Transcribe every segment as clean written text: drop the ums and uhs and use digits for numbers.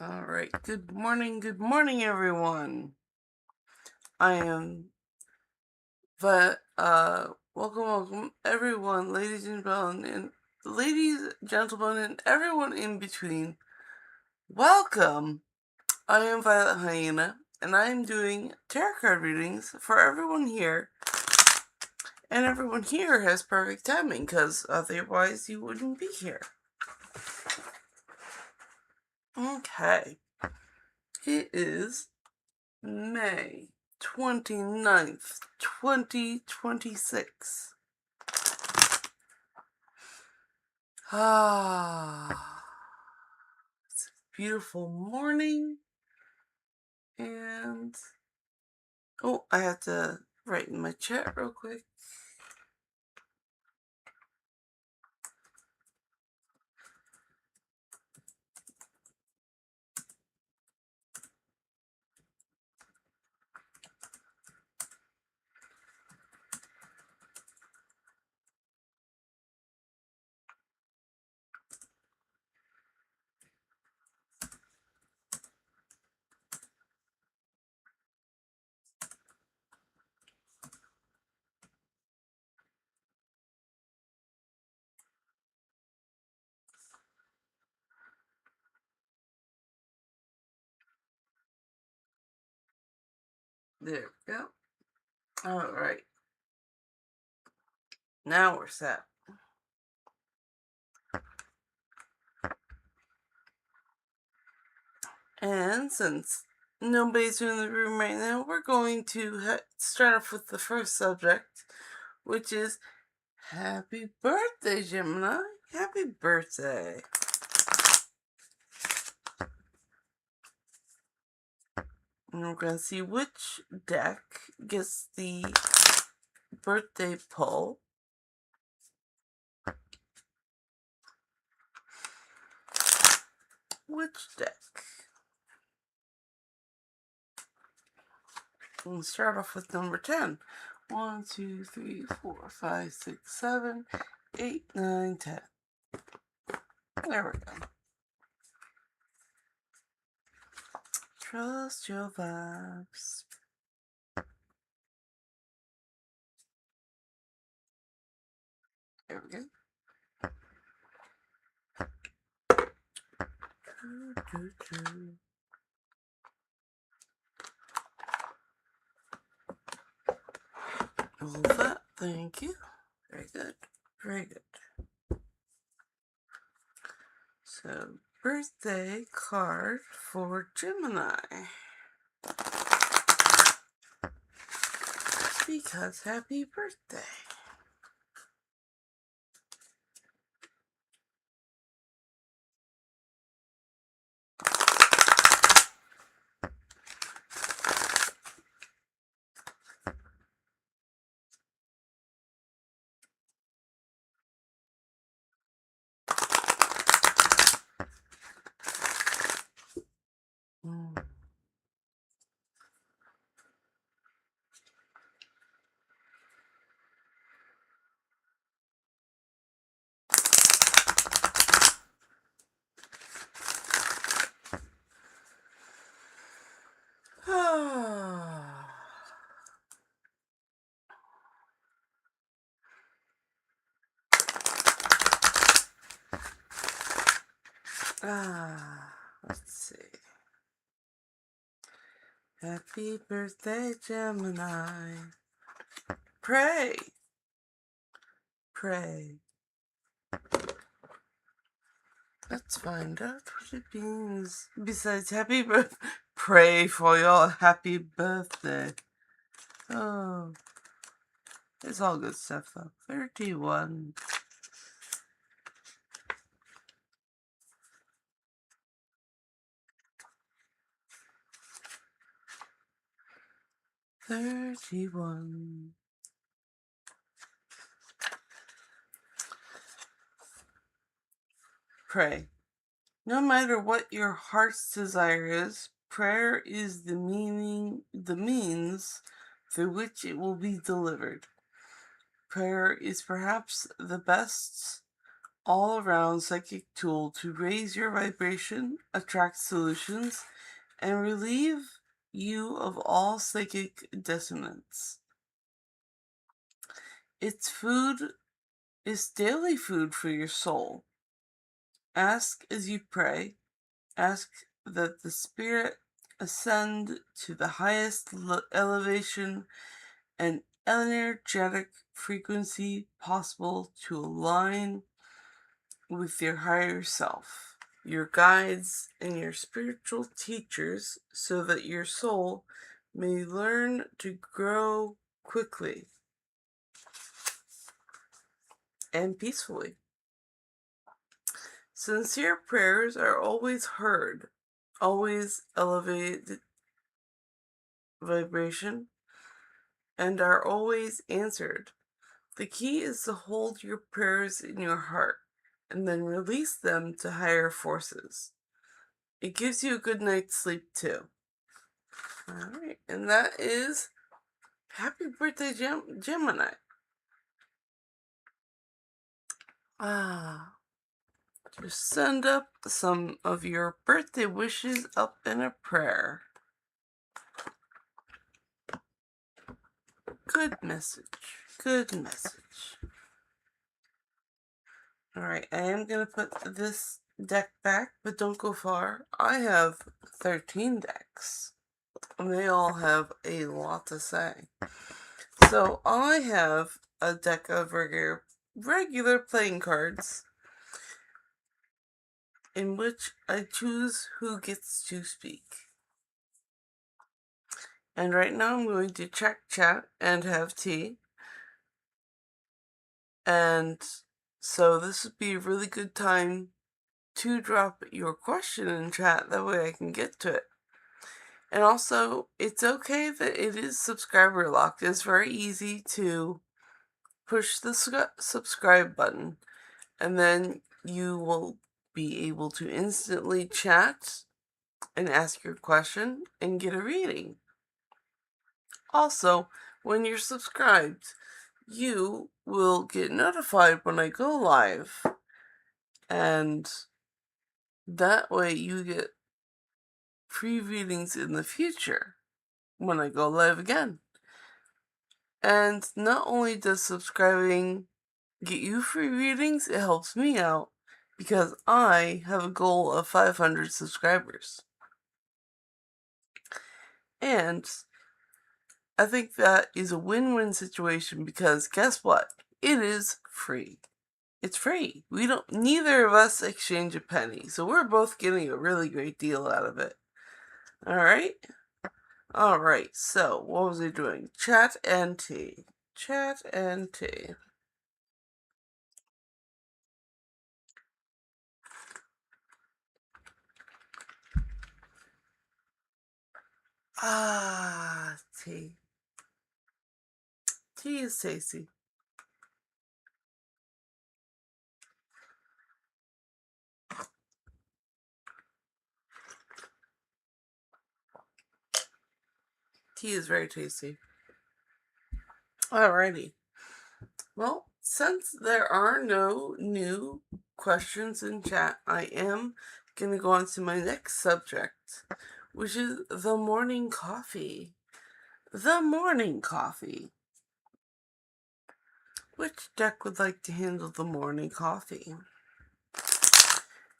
All right. Good morning, everyone. I am welcome, everyone, ladies, gentlemen, and everyone in between. Welcome. I am Violet Hyena, and I am doing tarot card readings for everyone here. And everyone here has perfect timing, because otherwise you wouldn't be here. Okay. It is May 29th, 2026. It's a beautiful morning, and I have to write in my chat real quick. There we go. All right. Now we're set. And since nobody's in the room right now, we're going to start off with the first subject, which is Happy Birthday, Gemini. Happy birthday. And we're going to see which deck gets the birthday pull. Which deck? We'll start off with number 10. 1, 2, 3, 4, 5, 6, 7, 8, 9, 10. There we go. Trust your vibes. There we go. All that, thank you. Very good. Very good. So, birthday card for Gemini. Because happy birthday. Let's see. Happy birthday, Gemini. Pray. Pray. Let's find out what it means. Besides happy birthday. Pray for your happy birthday. Oh. It's all good stuff, though. 31. Pray. No matter what your heart's desire is, prayer is the means through which it will be delivered. Prayer is perhaps the best all-around psychic tool to raise your vibration, attract solutions, and relieve you of all psychic dissonance. Its food is daily food for your soul. Ask as you pray. Ask that the spirit ascend to the highest elevation and energetic frequency possible to align with your higher self, your guides, and your spiritual teachers so that your soul may learn to grow quickly and peacefully. Sincere prayers are always heard, always elevated vibration, and are always answered. The key is to hold your prayers in your heart and then release them to higher forces. It gives you a good night's sleep too. Alright, and that is happy birthday, Gemini. Just send up some of your birthday wishes up in a prayer. Good message. Good message. Alright, I am going to put this deck back, but don't go far. I have 13 decks, and they all have a lot to say. So I have a deck of regular playing cards in which I choose who gets to speak. And right now I'm going to check chat and have tea. And so this would be a really good time to drop your question in chat. That way I can get to it. And also, it's okay that it is subscriber locked. It's very easy to push the subscribe button, and then you will be able to instantly chat and ask your question and get a reading. Also, when you're subscribed, you will get notified when I go live, and that way you get free readings in the future when I go live again. And not only does subscribing get you free readings, it helps me out because I have a goal of 500 subscribers. And I think that is a win-win situation because guess what? It is free. It's free. Neither of us exchange a penny, so we're both getting a really great deal out of it. Alright? Alright, so what was I doing? Chat and tea. Chat and tea. Tea. Tea is tasty. Tea is very tasty. Alrighty. Well, since there are no new questions in chat, I am going to go on to my next subject, which is the morning coffee. The morning coffee. Which deck would like to handle the morning coffee?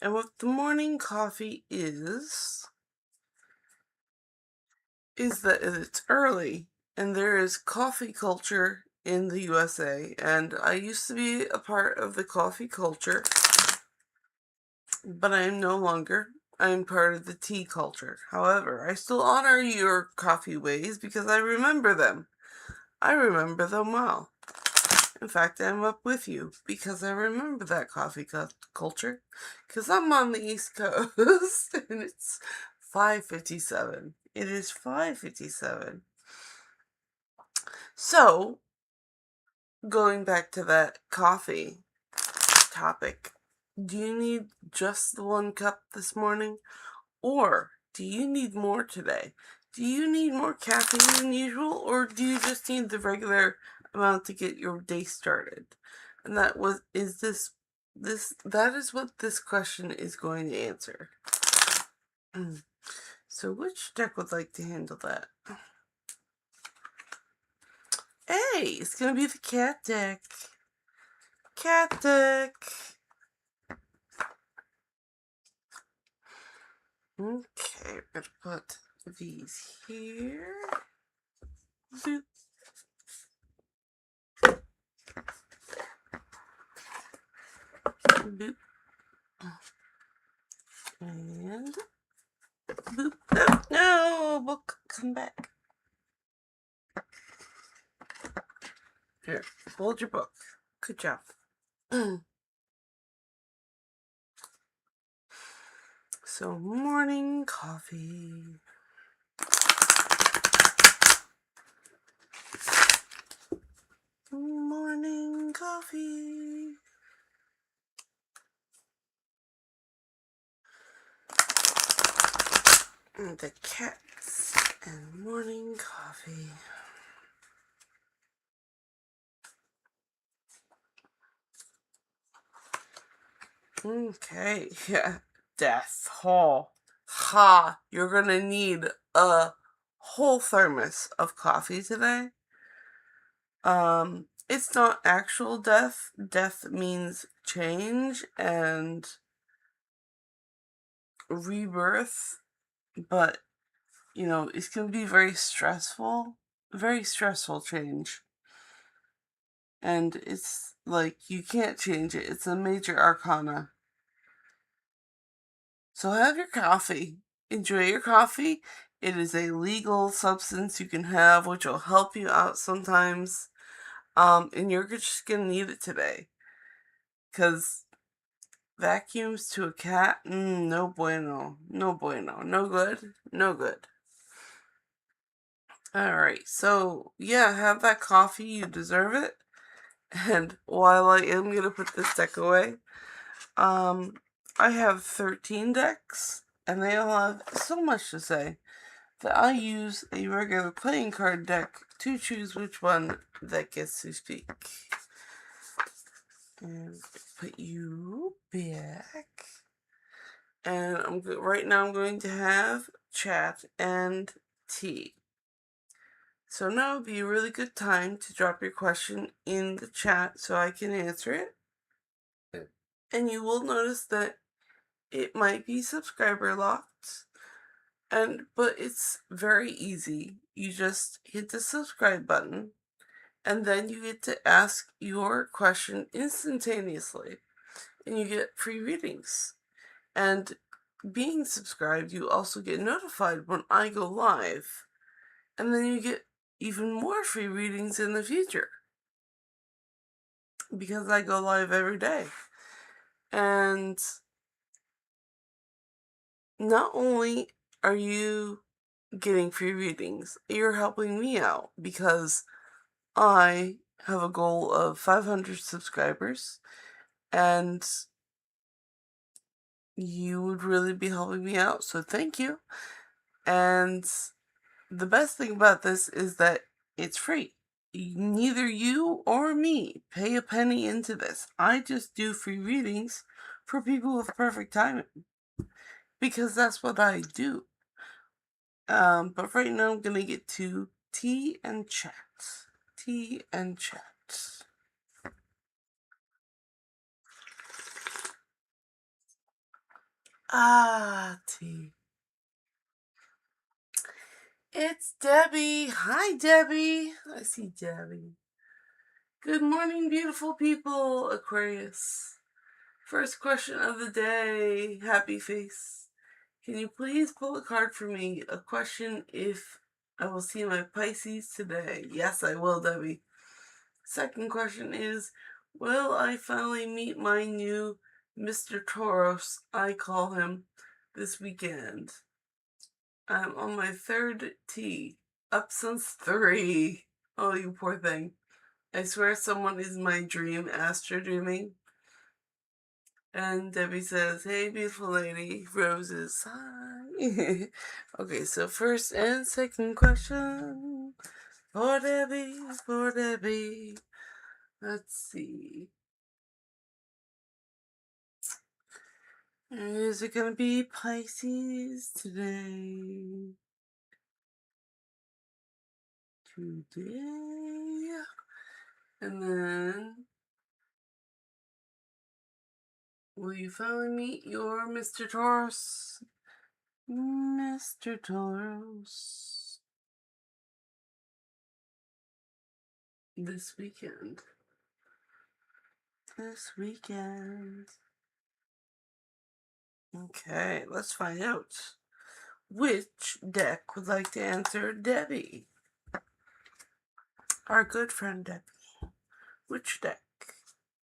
And what the morning coffee is that it's early and there is coffee culture in the USA, and I used to be a part of the coffee culture, but I am no longer. I am part of the tea culture. However, I still honor your coffee ways because I remember them. I remember them well. In fact, I'm up with you because I remember that coffee culture because I'm on the East Coast and it's 5:57. It is 5:57. So, going back to that coffee topic, do you need just the 1 cup this morning? Or do you need more today? Do you need more caffeine than usual? Or do you just need the regular amount to get your day started? And is this That is what this question is going to answer. So which deck would like to handle that? Hey, it's gonna be the cat deck. Cat deck. Okay, we're gonna put these here. Boop. Boop. And boop. No, book, come back. Here, hold your book. Good job. So, morning coffee. Morning coffee. And the cats and morning coffee. Okay, yeah. Death Hall. Ha! You're gonna need a whole thermos of coffee today. It's not actual death. Death means change and rebirth, but it's gonna be very stressful change. And it's like you can't change it. It's a major arcana. So have your coffee. Enjoy your coffee. It is a legal substance you can have, which will help you out sometimes. And you're just gonna need it today. Because vacuums to a cat, no bueno. No bueno. No good. No good. Alright, so yeah, have that coffee. You deserve it. And while I am gonna put this deck away, I have 13 decks, and they all have so much to say that I use a regular playing card deck to choose which one that gets to speak. And put you back. And right now I'm going to have chat and tea. So now would be a really good time to drop your question in the chat so I can answer it. And you will notice that it might be subscriber locked, but it's very easy. You just hit the subscribe button, and then you get to ask your question instantaneously, and you get free readings. And being subscribed, you also get notified when I go live, and then you get even more free readings in the future because I go live every day. And not only are you getting free readings, you're helping me out because I have a goal of 500 subscribers, and you would really be helping me out, so thank you. And the best thing about this is that it's free. Neither you or me pay a penny into this. I just do free readings for people with perfect timing because that's what I do. But right now I'm gonna get to tea and chat. Tea and chat. Tea. It's Debbie. Hi, Debbie. I see Debbie. Good morning, beautiful people, Aquarius. First question of the day, happy face. Can you please pull a card for me? A question if I will see my Pisces today. Yes, I will, Debbie. Second question is, will I finally meet my new Mr. Tauros, I call him, this weekend? I'm on my third tee. Up since 3. Oh, you poor thing. I swear someone is my dream astro dreaming. And Debbie says, hey, beautiful lady. Roses. Hi. Okay, so first and second question. For Debbie, for Debbie. Let's see. Is it gonna be Pisces today? And then will you finally meet your Mr. Taurus? Mr. Taurus. This weekend. Okay, let's find out. Which deck would like to answer Debbie? Our good friend Debbie. Which deck?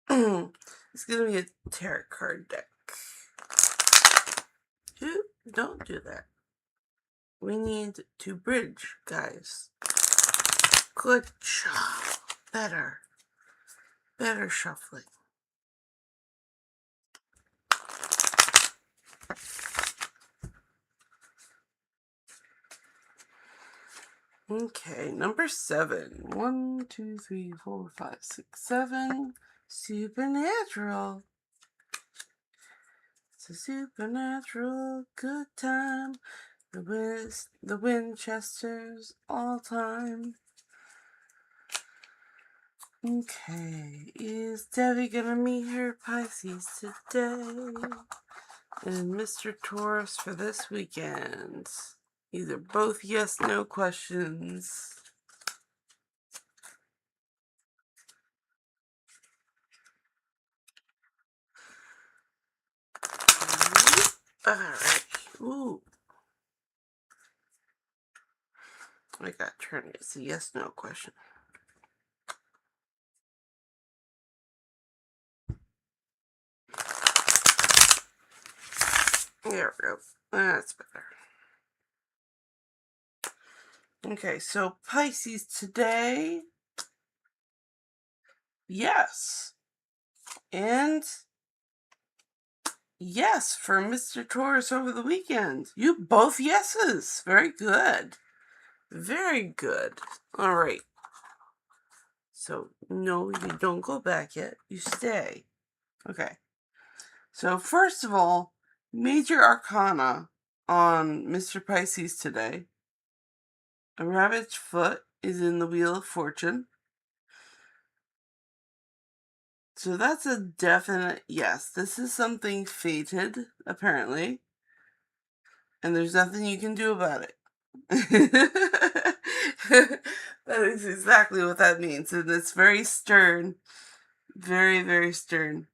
It's gonna be a tarot card deck. Ooh, don't do that. We need to bridge, guys. Good job. Better shuffling. Okay, number 7. 1, 2, 3, 4, 5, 6, 7. Supernatural. It's a supernatural good time. The Winchesters all time. Okay, is Debbie gonna meet her Pisces today? And Mr. Taurus for this weekend? Either both yes, no questions. Alright. Ooh. I got turned. It's a yes, no question. There we go. That's better. Okay, so Pisces today. Yes. And yes for Mr. Taurus over the weekend. You both yeses. Very good. Very good. All right. So, no, you don't go back yet. You stay. Okay. So, first of all, major arcana on Mr. Pisces today. A rabbit's foot is in the Wheel of Fortune. So that's a definite yes. This is something fated, apparently. And there's nothing you can do about it. That is exactly what that means. And it's very stern. Very, very stern.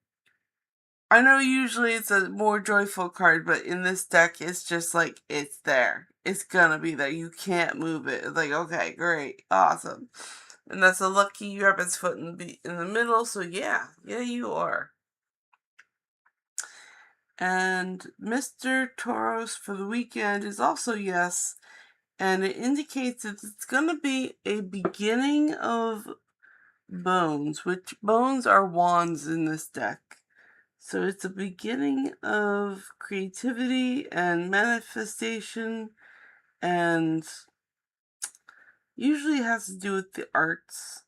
I know usually it's a more joyful card, but in this deck, it's just like, it's there. It's gonna be there. You can't move it. It's like, okay, great, awesome. And that's a lucky rabbit's foot in the middle, so yeah, you are. And Mr. Taurus for the weekend is also yes, and it indicates that it's gonna be a beginning of bones, which bones are wands in this deck. So it's a beginning of creativity and manifestation, and usually has to do with the arts.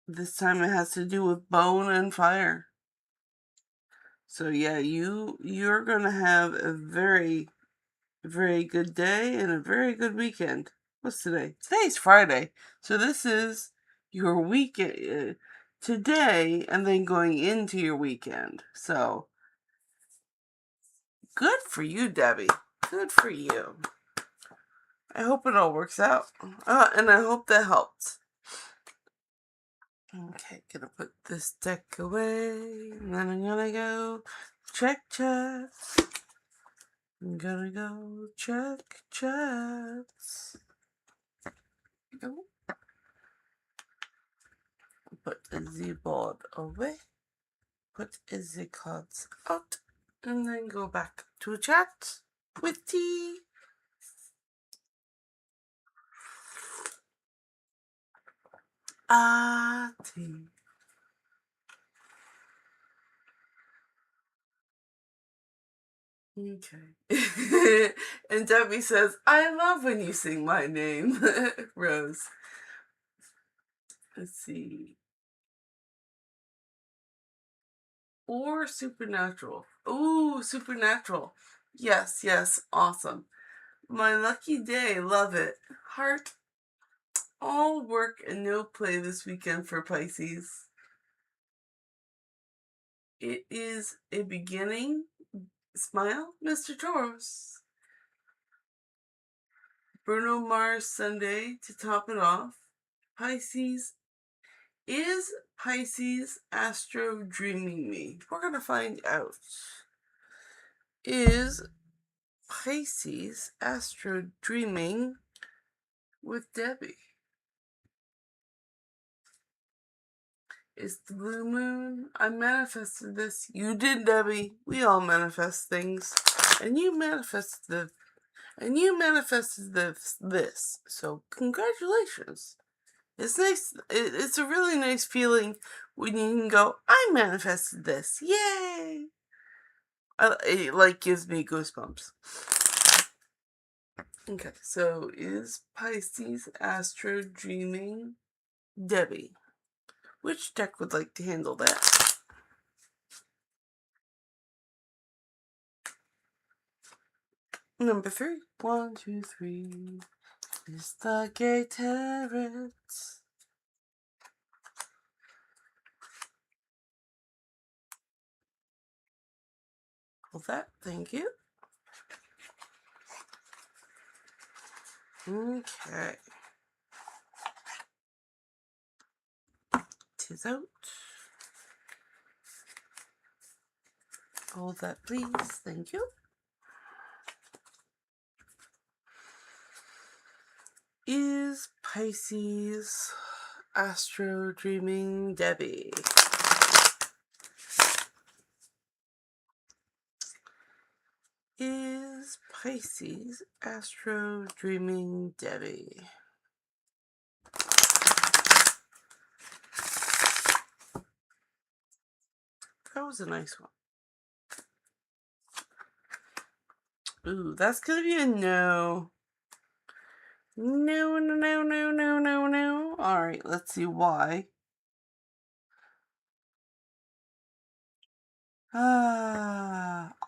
This time it has to do with bone and fire. So yeah, you're gonna have a very, very good day and a very good weekend. What's today? Today's Friday. So this is your weekend today and then going into your weekend. So good for you, Debbie. Good for you. I hope it all works out. And I hope that helped. Okay, gonna put this deck away. And then I'm gonna go check chats. I'm gonna go check chats. Go. Put the board away. Put the cards out. And then go back to chat with tea. Tea. Okay. And Debbie says, I love when you sing my name, Rose. Let's see. Or Supernatural. Ooh, Supernatural. Yes, yes, awesome. My lucky day, love it. Heart, all work and no play this weekend for Pisces. It is a beginning. Smile, Mr. Taurus. Bruno Mars Sunday to top it off. Pisces. Is Pisces astro dreaming me? We're going to find out. Is Pisces astro dreaming with Debbie? It's the blue moon. I manifested this. You did, Debbie. We all manifest things. And you manifested this. So congratulations. It's nice. It's a really nice feeling when you can go, I manifested this. Yay! It gives me goosebumps. Okay, so is Pisces astro dreaming Debbie? Which deck would like to handle that? Number 3. 1, 2, 3. It's the Gay Tarot. Pull that. Thank you. Okay. Tis out. Hold that, please. Thank you. Is Pisces astro dreaming Debbie? Is Pisces astro dreaming Debbie? That was a nice one. Ooh, that's gonna be a no. No, no, no, no, no, no, no. Alright, let's see why.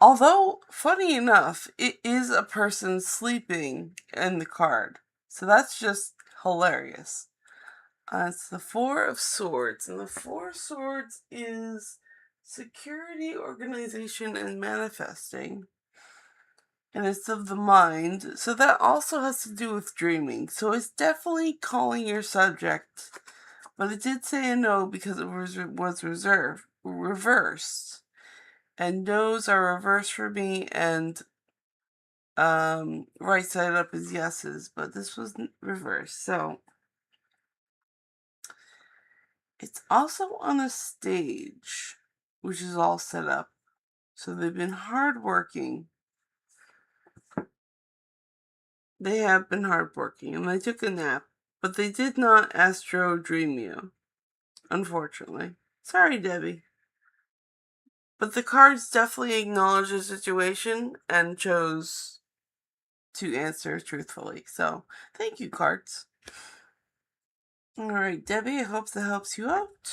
Although, funny enough, it is a person sleeping in the card. So that's just hilarious. It's the Four of Swords. And the Four of Swords is security, organization, and manifesting. And it's of the mind. So that also has to do with dreaming. So it's definitely calling your subject. But it did say a no because it was reversed. And no's are reversed for me, and right side up is yeses. But this was reversed. So it's also on a stage, which is all set up. So they've been hardworking. They have been hardworking, and they took a nap, but they did not astro dream you, unfortunately. Sorry, Debbie. But the cards definitely acknowledge the situation and chose to answer truthfully. So, thank you, cards. Alright, Debbie, I hope that helps you out.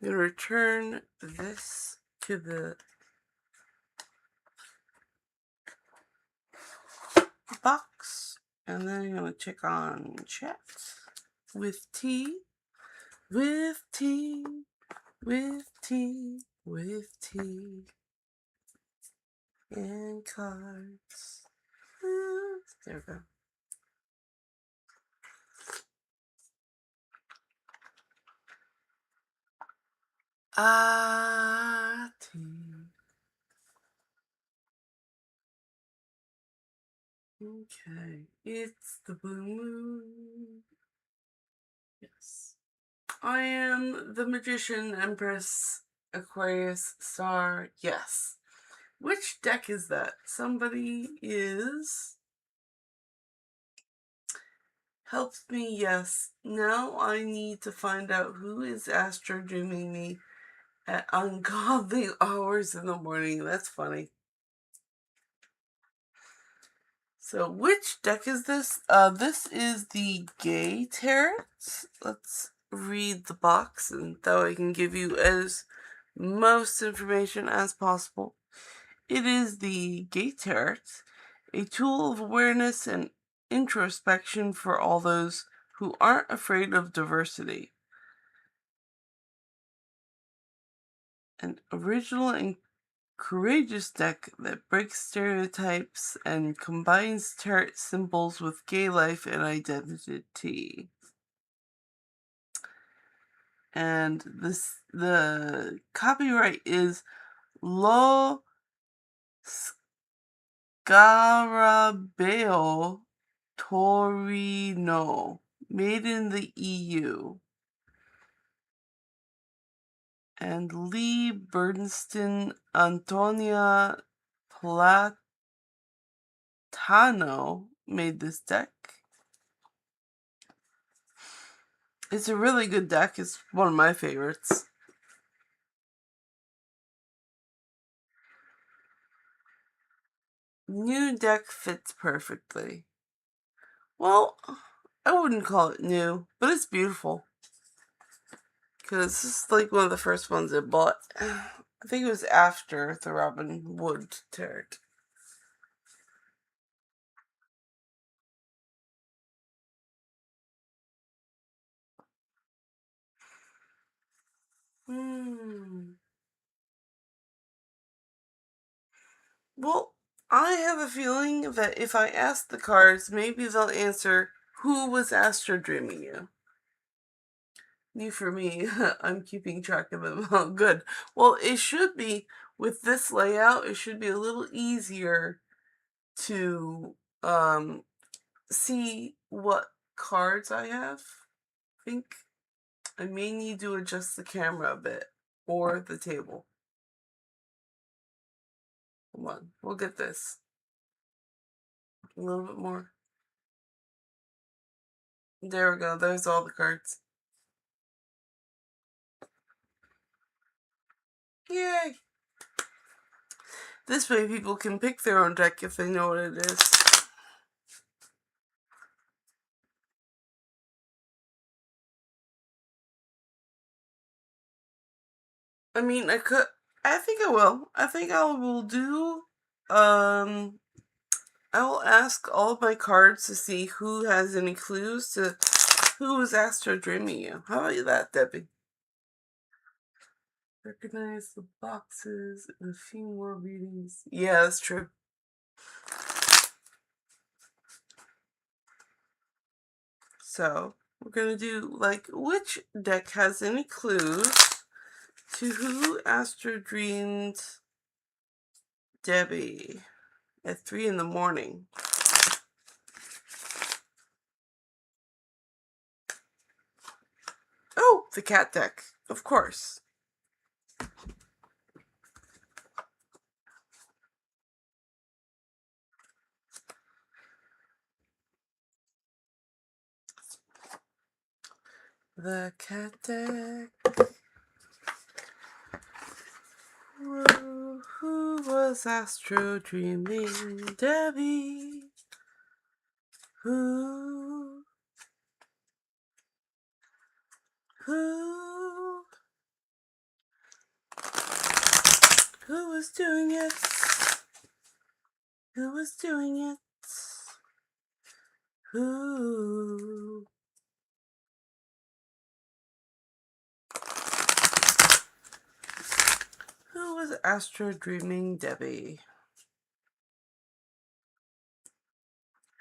I'm going to return this to the box. And then I'm going to check on chat with tea, with tea, with tea, with tea, and cards. There we go. Tea. Okay, it's the blue moon. Yes. I am the Magician, Empress, Aquarius, Star. Yes. Which deck is that? Somebody is... Helps me, yes. Now I need to find out who is astro dreaming me at ungodly hours in the morning. That's funny. So, which deck is this? This is the Gay Tarot. Let's read the box, and that way I can give you as most information as possible. It is the Gate Tarot, a tool of awareness and introspection for all those who aren't afraid of diversity. An original and courageous deck that breaks stereotypes and combines tarot symbols with gay life and identity. And the copyright is Lo Scarabeo Torino, made in the EU. And Lee Bernstein Antonia Platano made this deck. It's a really good deck. It's one of my favorites. New deck fits perfectly. Well, I wouldn't call it new, but it's beautiful. Because this is like one of the first ones I bought. I think it was after the Robin Wood tarot. Well, I have a feeling that if I ask the cards, maybe they'll answer, who was Astro Dreaming you? New for me, I'm keeping track of them. Oh, good. Well, it should be, with this layout, it should be a little easier to see what cards I have. I think I may need to adjust the camera a bit, or the table. Come on, we'll get this. A little bit more. There we go, there's all the cards. Yay! This way people can pick their own deck if they know what it is. I mean, I think I will. I think I will do, I will ask all of my cards to see who has any clues to who was Astro Dreaming you. How about that, Debbie? Recognize the boxes and a few more readings. Yeah, that's true. So, we're gonna do, like, which deck has any clues to who Astro dreamed Debbie at 3 in the morning? Oh, the cat deck, of course. The cat deck. Who was Astro dreaming Debbie? Who was doing it? Who was doing it? Who was Astro dreaming Debbie?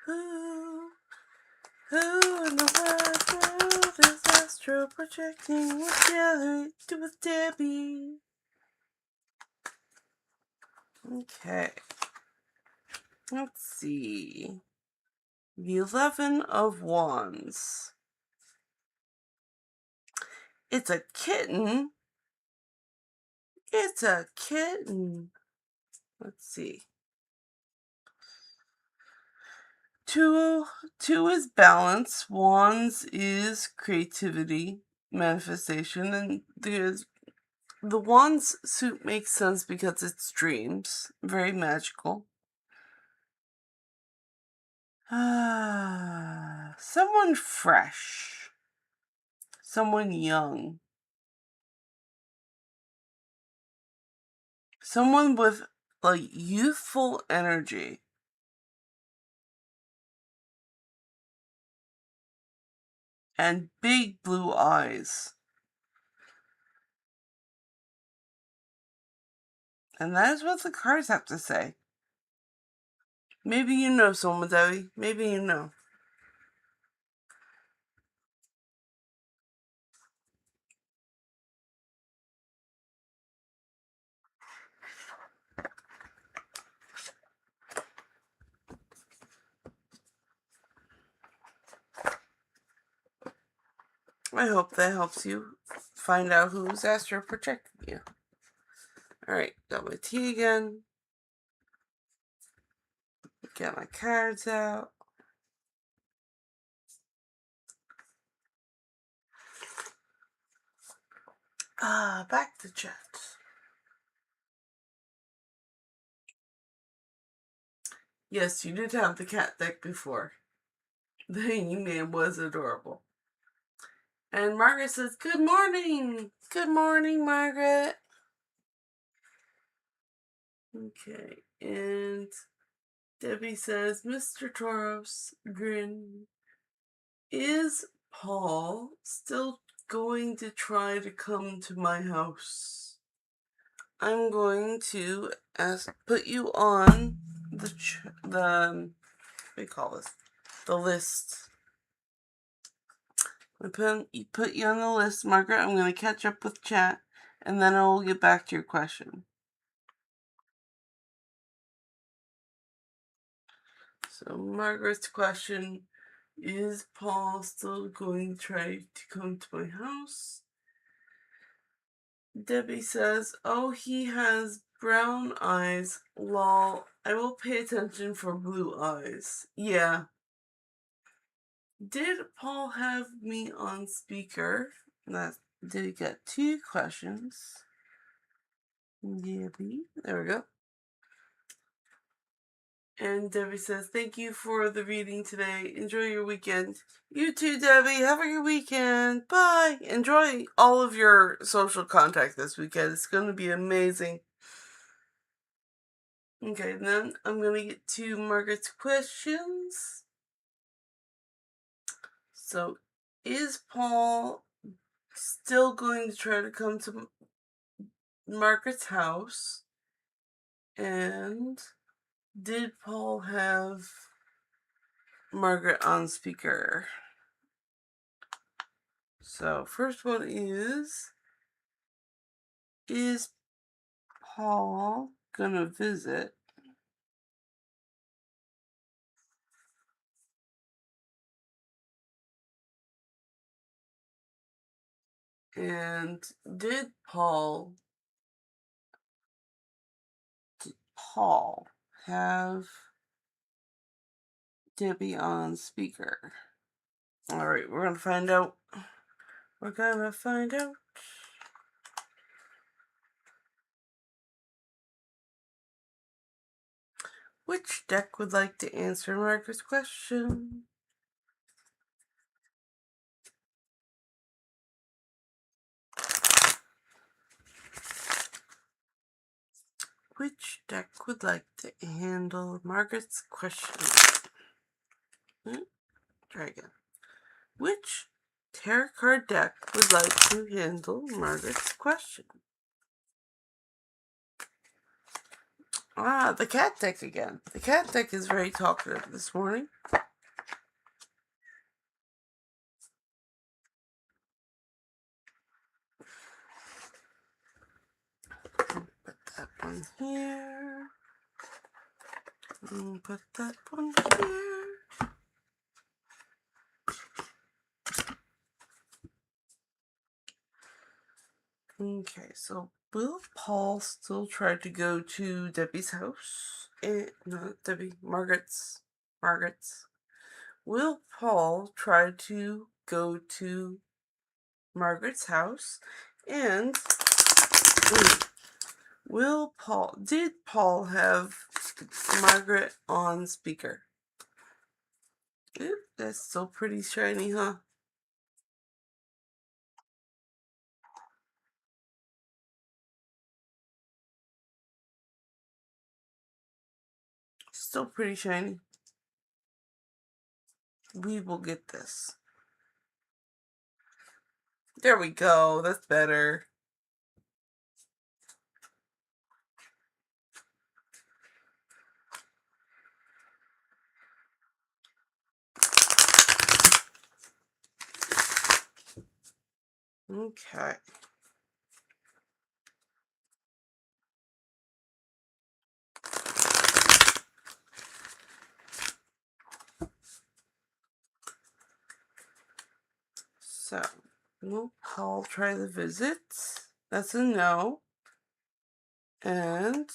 Who in the world is Astro projecting? What shall I do with Debbie? Okay. Let's see. The 11 of Wands. It's a kitten. It's a kitten. Let's see. Two is balance. Wands is creativity, manifestation, and the Wands suit makes sense because it's dreams. Very magical. Someone fresh. someone young. Someone with like youthful energy. And big blue eyes. And that is what the cards have to say. Maybe you know someone, Debbie. Maybe you know. I hope that helps you find out who's astro projecting you. Alright, got my tea again. Get my cards out. Back to chat. Yes, you did have the cat deck before. The hanging man was adorable. And Margaret says, "Good morning! Good morning, Margaret!" Okay, and Debbie says, "Mr. Toros, grin. Is Paul still going to try to come to my house?" I'm going to put you on the what do you call this? The list. I put you on the list, Margaret. I'm going to catch up with chat, and then I will get back to your question. So Margaret's question: is Paul still going to try to come to my house? Debbie says, "Oh, he has brown eyes. Lol. I will pay attention for blue eyes." Yeah. Did Paul have me on speaker? Did get 2 questions. Debbie. There we go. And Debbie says, "Thank you for the reading today. Enjoy your weekend." You too, Debbie. Have a good weekend. Bye. Enjoy all of your social contact this weekend. It's going to be amazing. Okay, then I'm going to get to Margaret's questions. So, is Paul still going to try to come to Margaret's house? And did Paul have Margaret on speaker? So, first one is Paul gonna visit? And did Paul have Debbie on speaker? Alright, we're gonna find out. We're gonna find out. Which deck would like to answer Margaret's question? Which deck would like to handle Margaret's question? Try again. Which tarot card deck would like to handle Margaret's question? The cat deck again. The cat deck is very talkative this morning. Put that one here. Put that one here. Okay, so will Paul still try to go to Debbie's house? No, Debbie, Margaret's. Will Paul try to go to Margaret's house? And did Paul have Margaret on speaker? Ooh, that's still pretty shiny, huh? still pretty shiny. We will get this. There we go. That's better. Okay. So, will Paul try the visit? That's a no. And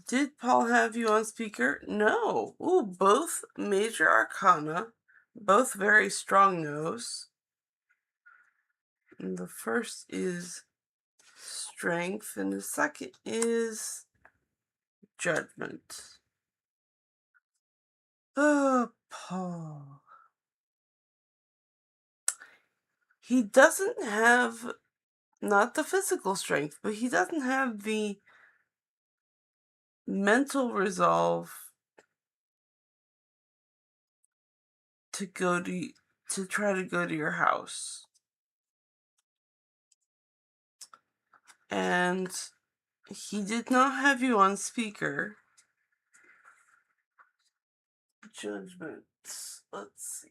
did Paul have you on speaker? No. Ooh, both major arcana, both very strong no's. And the first is strength, and the second is judgment. Oh, Paul. He doesn't have, not the physical strength, but he doesn't have the mental resolve to try to go to your house. And he did not have you on speaker. Judgment. Let's see.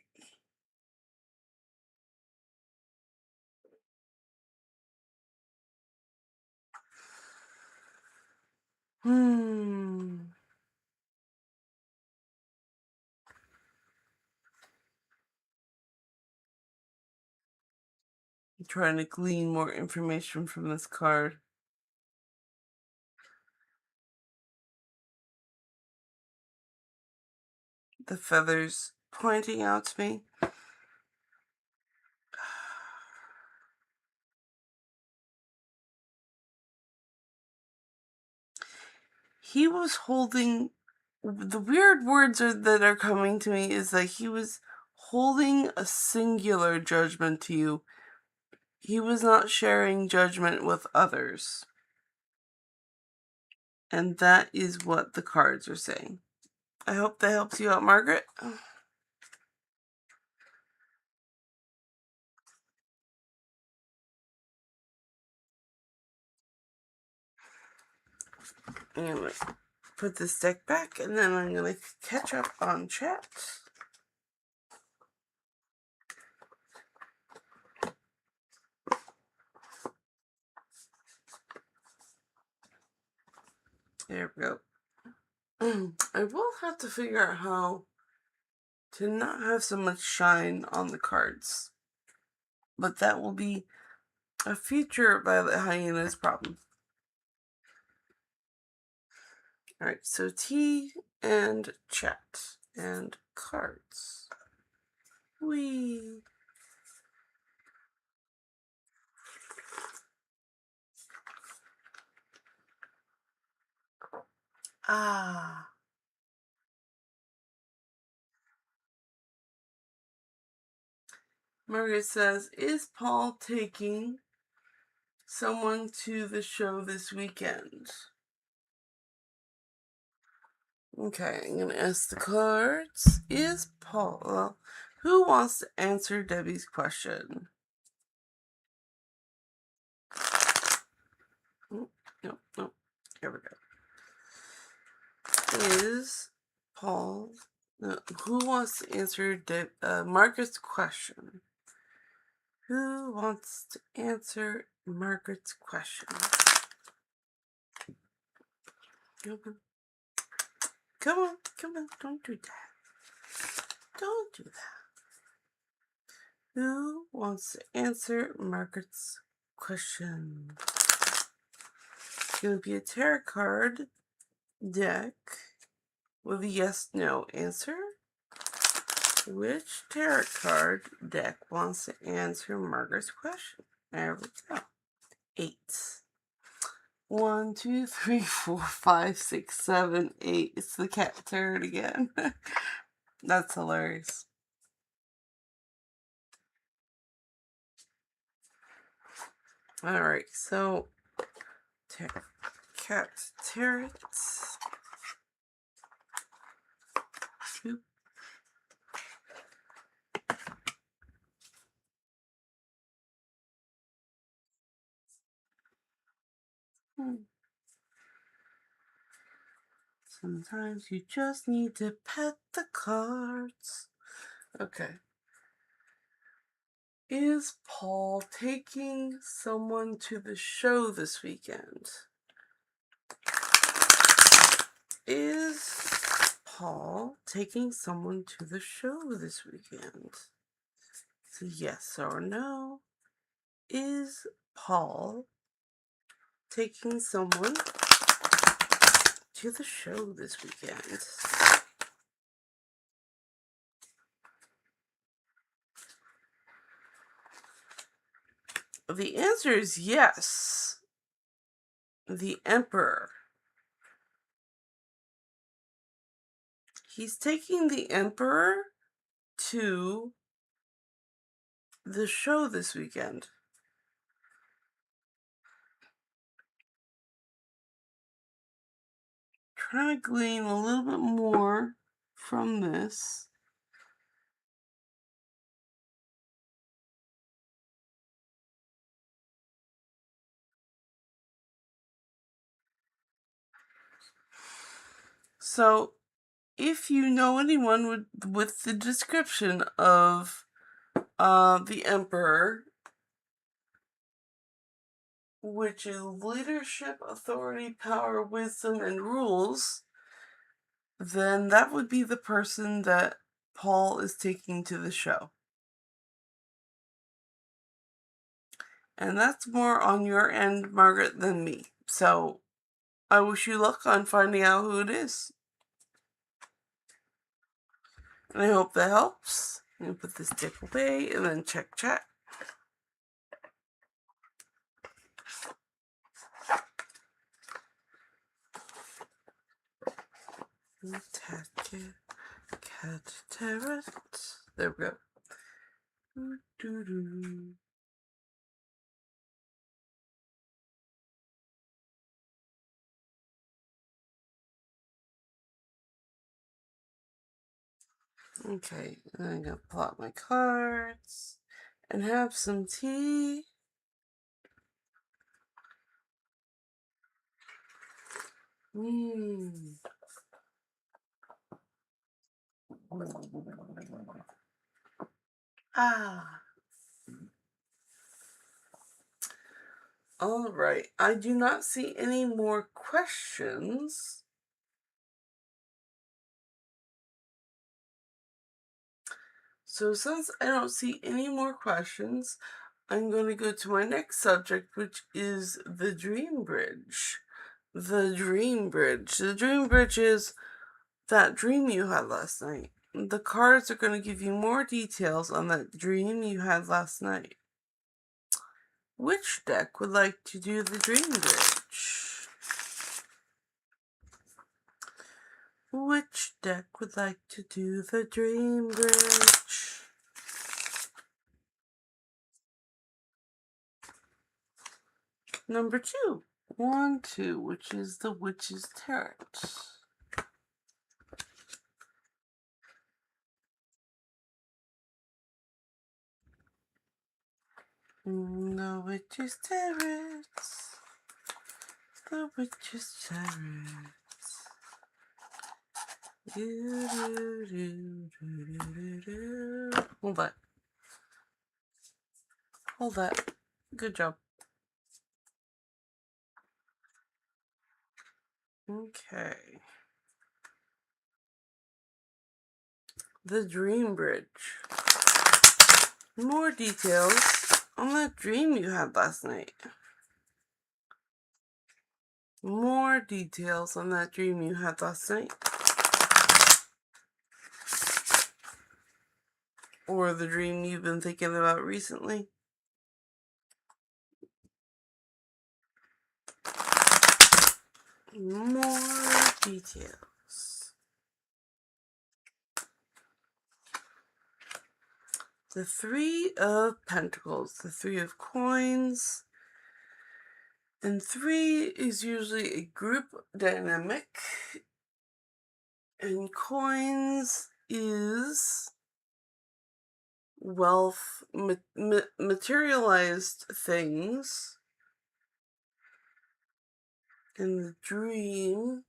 I'm trying to glean more information from this card. The feathers pointing out to me. He was holding, the weird words that are coming to me is that he was holding a singular judgment to you. He was not sharing judgment with others. And that is what the cards are saying. I hope that helps you out, Margaret. I'm going to put this deck back, and then I'm going to catch up on chat. There we go. I will have to figure out how to not have so much shine on the cards. But that will be a future Violet Hyena's problem. Alright, so tea and chat and cards. Whee! Ah. Margaret says, is Paul taking someone to the show this weekend? Okay, I'm gonna ask the cards. Is Paul... Well, who wants to answer Debbie's question? No. Here we go. Is Paul... No, who wants to answer Margaret's question? Who wants to answer Margaret's question? Come on. Don't do that. Don't do that. Who wants to answer Margaret's question? It's going to be a tarot card deck with a yes/no answer. Which tarot card deck wants to answer Margaret's question? There we go. 8. 1, 2, 3, 4, 5, 6, 7, 8. It's the cat tarot again. That's hilarious. Alright, so cat tarot. Sometimes you just need to pet the cards. Okay. Is Paul taking someone to the show this weekend? Is Paul taking someone to the show this weekend? So yes or no. Is Paul taking someone to the show this weekend? The answer is yes. The Emperor. He's taking the Emperor to the show this weekend. Trying to glean a little bit more from this. So, if you know anyone with the description of the Emperor, which is leadership, authority, power, wisdom, and rules, then that would be the person that Paul is taking to the show. And that's more on your end, Margaret, than me. So, I wish you luck on finding out who it is. And I hope that helps. I'm going to put this deck away and then check chat. Cat Tarot. There we go. Okay, I'm gonna pull out my cards and have some tea. Ah. All right. I do not see any more questions. So since I don't see any more questions, I'm going to go to my next subject, which is the Dream Bridge. The Dream Bridge. The Dream Bridge is that dream you had last night. The cards are going to give you more details on that dream you had last night. Which deck would like to do the Dream Bridge? Which deck would like to do the Dream Bridge? Number 2. 1, 2, which is the Witch's Tarot. The Witch's Tarot. The Witch's Tarot. Hold that. Hold that. Good job. Okay. The Dream Bridge. More details on that dream you had last night. More details on that dream you had last night. Or the dream you've been thinking about recently. More details. The Three of Pentacles, the Three of Coins. And 3 is usually a group dynamic. And coins is wealth, materialized things. in the dream,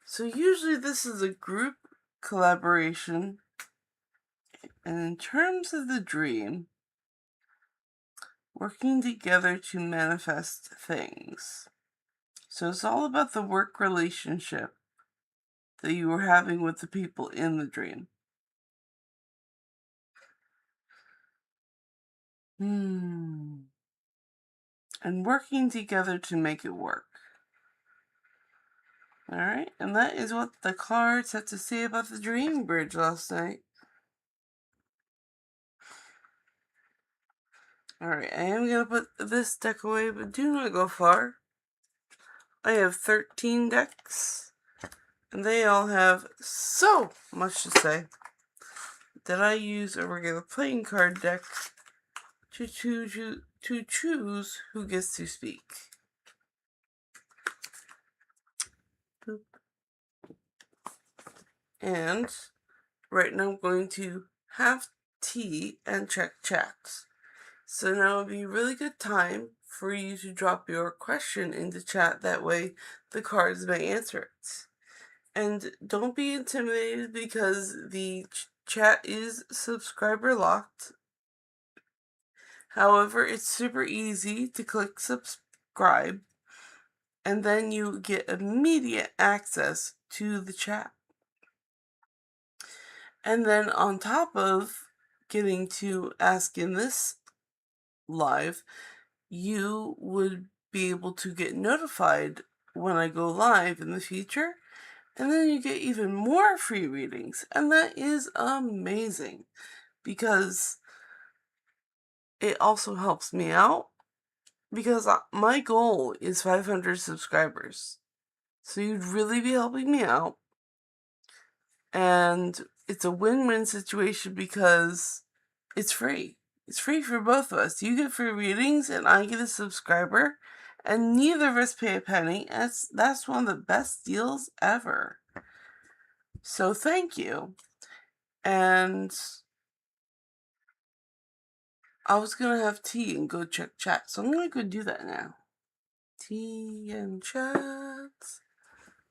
so usually this is a group collaboration, and in terms of the dream, working together to manifest things. So it's all about the work relationship that you were having with the people in the dream. And working together to make it work. Alright, and that is what the cards had to say about the dream bridge last night. Alright, I am going to put this deck away, but do not go far. I have 13 decks, and they all have so much to say that I use a regular playing card deck to choose who gets to speak. And right now I'm going to have tea and check chats. So now would be a really good time for you to drop your question into chat. That way the cards may answer it. And don't be intimidated because the chat is subscriber locked. However, it's super easy to click subscribe, and then you get immediate access to the chat. And then on top of getting to ask in this live, you would be able to get notified when I go live in the future, and then you get even more free readings, and that is amazing because it also helps me out because my goal is 500 subscribers. So you'd really be helping me out, and it's a win-win situation because it's free. It's free for both of us. You get free readings and I get a subscriber, and neither of us pay a penny. That's one of the best deals ever. So thank you. And I was gonna have tea and go check chat, so I'm gonna go do that now. Tea and chat.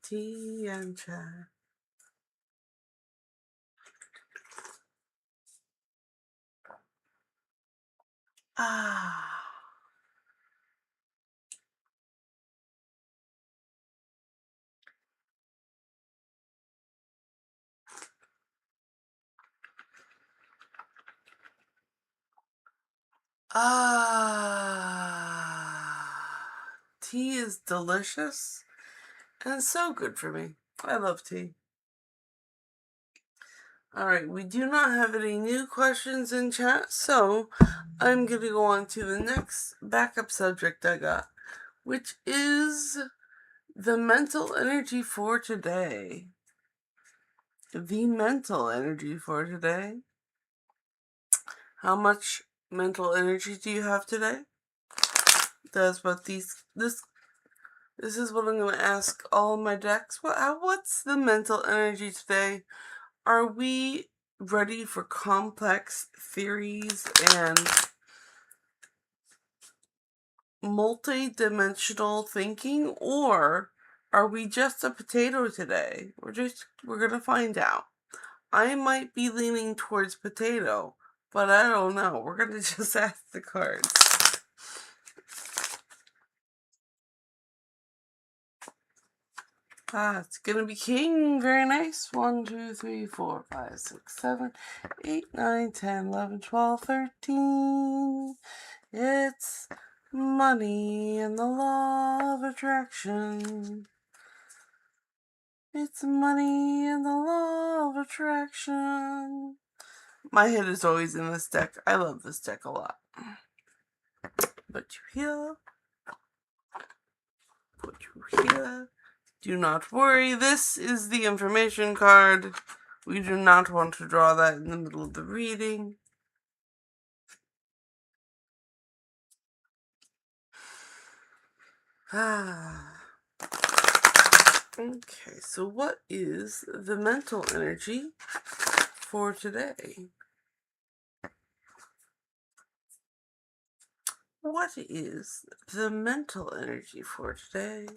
Tea and chat. Ah. Tea is delicious and so good for me. I love tea. Alright, we do not have any new questions in chat, so I'm going to go on to the next backup subject I got, which is the mental energy for today. The mental energy for today. How much mental energy do you have today? That's what this is what I'm going to ask all of my decks. What's the mental energy today? Are we ready for complex theories and multi-dimensional thinking, or are we just a potato today? We're going to find out. I might be leaning towards potato, but I don't know. We're going to just ask the cards. It's gonna be king. Very nice. 1, 2, 3, 4, 5, 6, 7, 8, 9, 10, 11, 12, 13. It's money and the law of attraction. It's money and the law of attraction. My head is always in this deck. I love this deck a lot. Put you here. Put you here. Do not worry, this is the information card. We do not want to draw that in the middle of the reading. Okay, so what is the mental energy for today? What is the mental energy for today?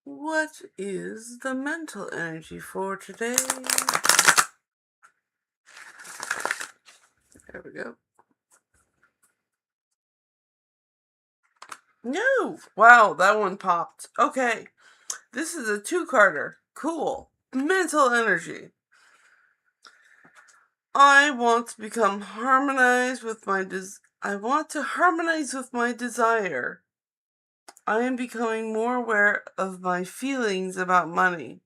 What is the mental energy for today? There we go. No! Wow, that one popped. Okay. This is a two-carder. Cool. Mental energy. I want to become harmonized with my I want to harmonize with my desire. I am becoming more aware of my feelings about money.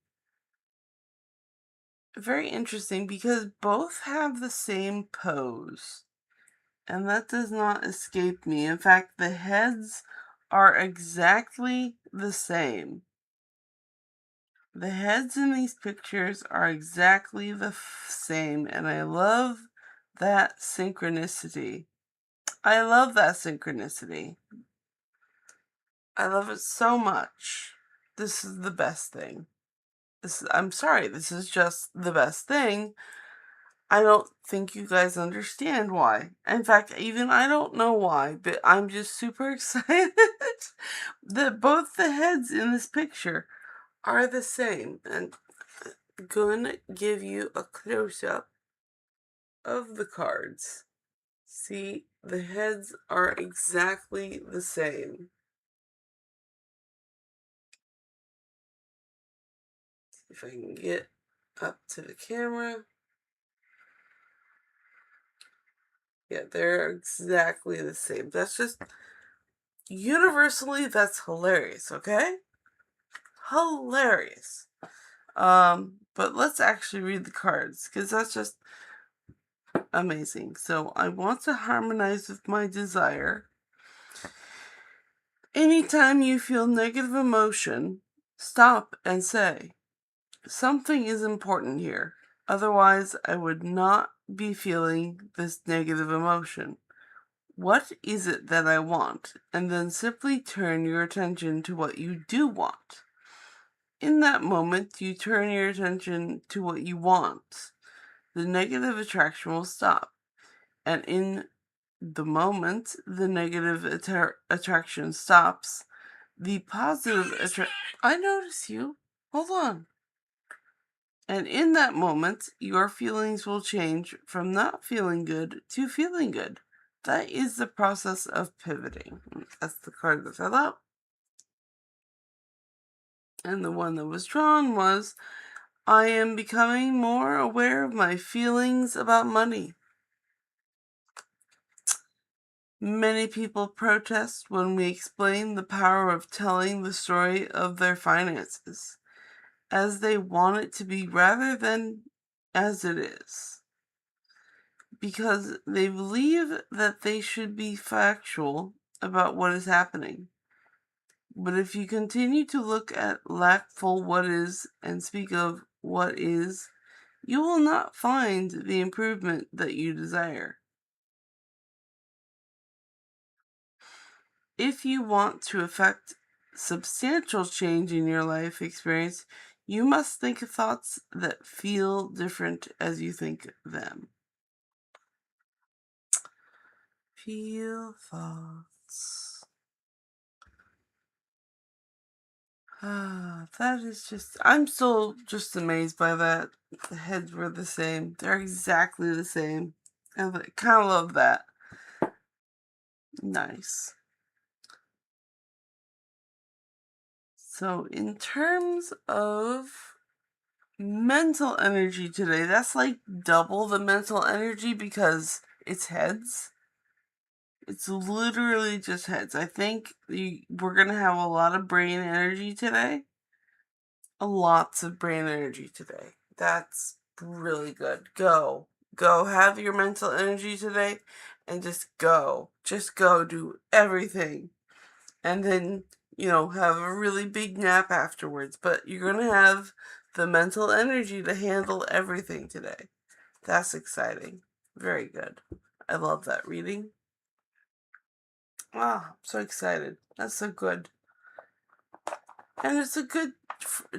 Very interesting because both have the same pose. And that does not escape me. In fact, the heads are exactly the same. The heads in these pictures are exactly the same, and I love that synchronicity. I love that synchronicity. I love it so much. This is the best thing. I'm sorry, this is just the best thing. I don't think you guys understand why. In fact, even I don't know why, but I'm just super excited that both the heads in this picture are the same. And I'm going to give you a close-up of the cards. See, the heads are exactly the same. See if I can get up to the camera. Yeah, they're exactly the same. That's just universally, that's hilarious, okay? Hilarious. But let's actually read the cards because that's just amazing. So I want to harmonize with my desire. Anytime you feel negative emotion, stop and say, something is important here. Otherwise, I would not be feeling this negative emotion. What is it that I want? And then simply turn your attention to what you do want. In that moment, you turn your attention to what you want. The negative attraction will stop. And in the moment the negative attraction stops, the positive attraction... I notice you. Hold on. And in that moment, your feelings will change from not feeling good to feeling good. That is the process of pivoting. That's the card that fell out. And the one that was drawn was, I am becoming more aware of my feelings about money. Many people protest when we explain the power of telling the story of their finances, as they want it to be rather than as it is, because they believe that they should be factual about what is happening. But if you continue to look at lackful what is and speak of what is, you will not find the improvement that you desire. If you want to affect substantial change in your life experience, you must think of thoughts that feel different as you think them. Feel thoughts. That is just, I'm still just amazed by that. The heads were the same. They're exactly the same. I kind of love that. Nice. So, in terms of mental energy today, that's like double the mental energy because it's heads. It's literally just heads. I think we're going to have a lot of brain energy today. Lots of brain energy today. That's really good. Go. Go have your mental energy today and just go. Just go do everything. And then, have a really big nap afterwards. But you're going to have the mental energy to handle everything today. That's exciting. Very good. I love that reading. Wow, I'm so excited. That's so good. And it's a good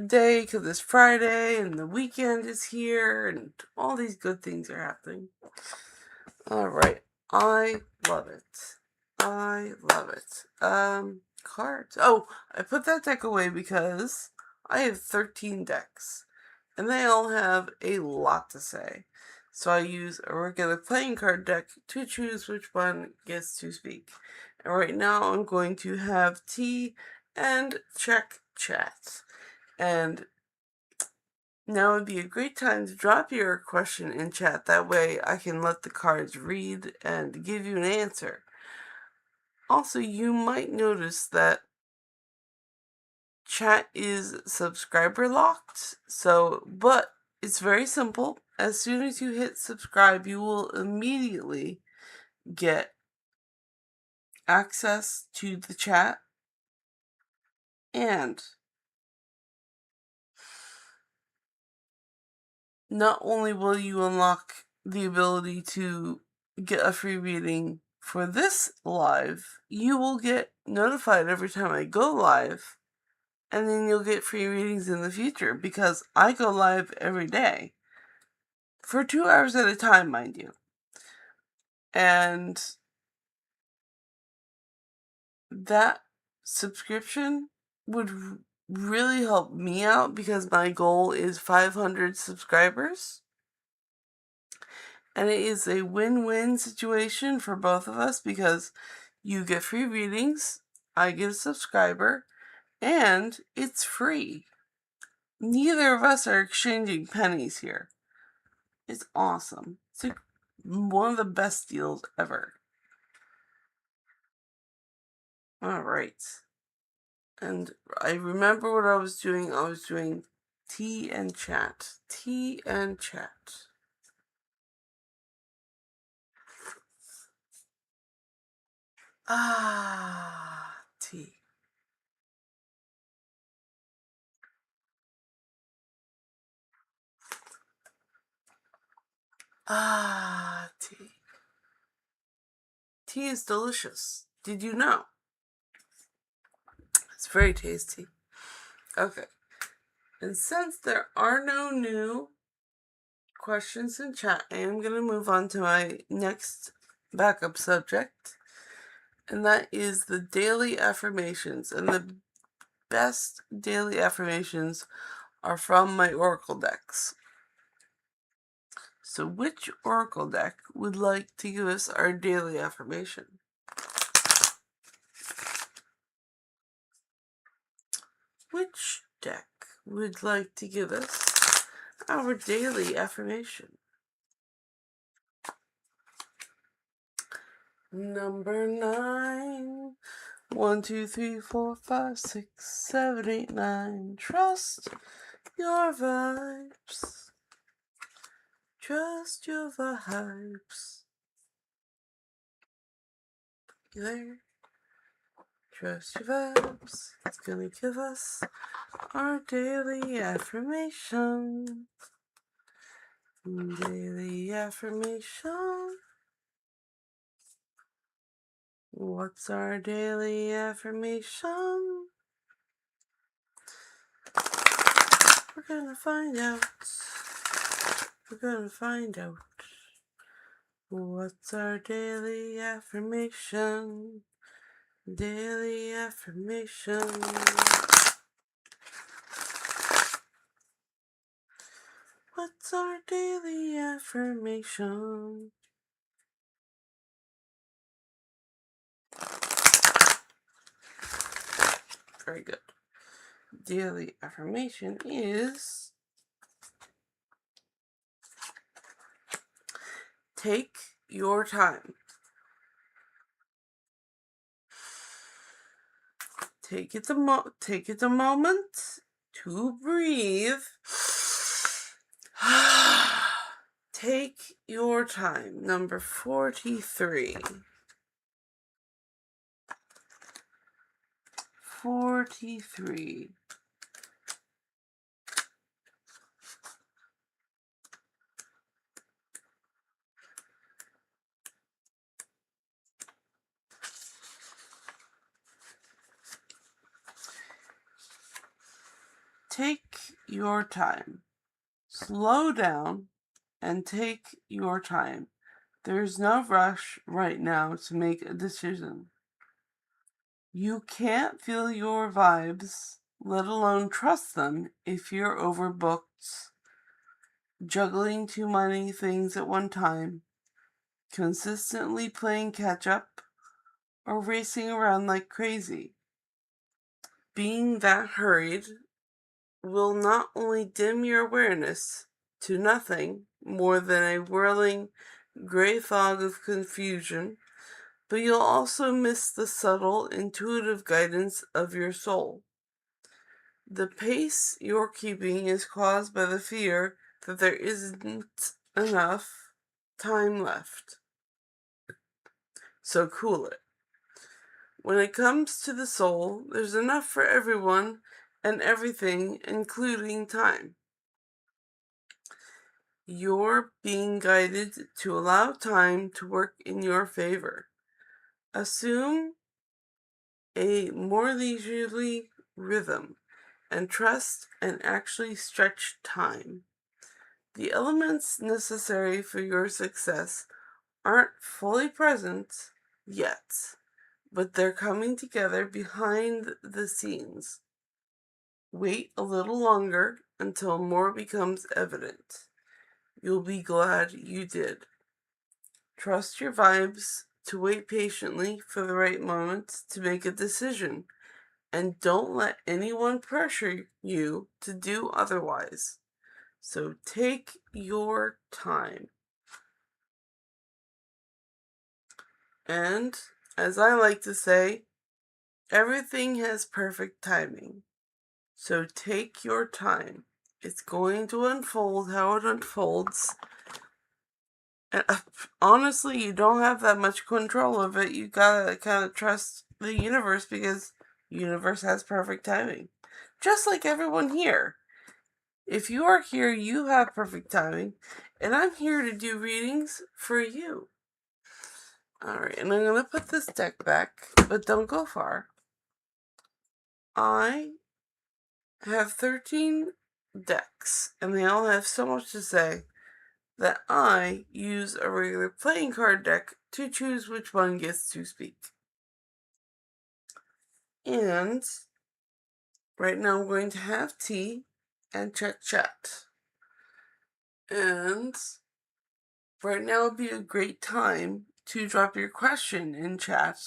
day because it's Friday and the weekend is here and all these good things are happening. Alright. I love it. I love it. Cards. Oh, I put that deck away because I have 13 decks. And they all have a lot to say. So I use a regular playing card deck to choose which one gets to speak. And right now I'm going to have tea and check chat. And now would be a great time to drop your question in chat. That way I can let the cards read and give you an answer. Also, you might notice that chat is subscriber locked. But it's very simple. As soon as you hit subscribe, you will immediately get access to the chat, and not only will you unlock the ability to get a free reading for this live, you will get notified every time I go live, and then you'll get free readings in the future because I go live every day. For 2 hours at a time, mind you. And that subscription would really help me out because my goal is 500 subscribers. And it is a win-win situation for both of us because you get free readings, I get a subscriber, and it's free. Neither of us are exchanging pennies here. It's awesome. It's like one of the best deals ever. Alright. And I remember what I was doing. I was doing tea and chat. Tea and chat. Tea. Tea. Tea is delicious. Did you know? It's very tasty. Okay. And since there are no new questions in chat, I am going to move on to my next backup subject. And that is the daily affirmations. And the best daily affirmations are from my Oracle decks. So which Oracle deck would like to give us our daily affirmation? Which deck would like to give us our daily affirmation? Number 9. 1, 2, 3, 4, 5, 6, 7, 8, 9. Trust your vibes. Trust your vibes. You there? Trust your vibes. It's gonna give us our daily affirmation. Daily affirmation. What's our daily affirmation? We're gonna find out. We're gonna find out. What's our daily affirmation? Daily affirmation. What's our daily affirmation? Very good. Daily affirmation is take your time. Take it a moment to breathe. Take your time. Number 43. 43. take your time. Slow down and take your time. There's no rush right now to make a decision. You can't feel your vibes, let alone trust them, if you're overbooked, juggling too many things at one time, consistently playing catch up, or racing around like crazy. Being that hurried will not only dim your awareness to nothing more than a whirling gray fog of confusion, but you'll also miss the subtle, intuitive guidance of your soul. The pace you're keeping is caused by the fear that there isn't enough time left. So cool it. When it comes to the soul, there's enough for everyone and everything, including time. You're being guided to allow time to work in your favor. Assume a more leisurely rhythm and trust and actually stretch time. The elements necessary for your success aren't fully present yet, but they're coming together behind the scenes. Wait a little longer until more becomes evident. You'll be glad you did. Trust your vibes to wait patiently for the right moment to make a decision, and don't let anyone pressure you to do otherwise. So take your time. And, as I like to say, everything has perfect timing. So take your time. It's going to unfold how it unfolds. And honestly, you don't have that much control of it. You gotta kind of trust the universe, because the universe has perfect timing. Just like everyone here. If you are here, you have perfect timing. And I'm here to do readings for you. Alright, and I'm going to put this deck back, but don't go far. I have 13 decks, and they all have so much to say that I use a regular playing card deck to choose which one gets to speak. And right now I'm going to have tea and chat. And right now would be a great time to drop your question in chat.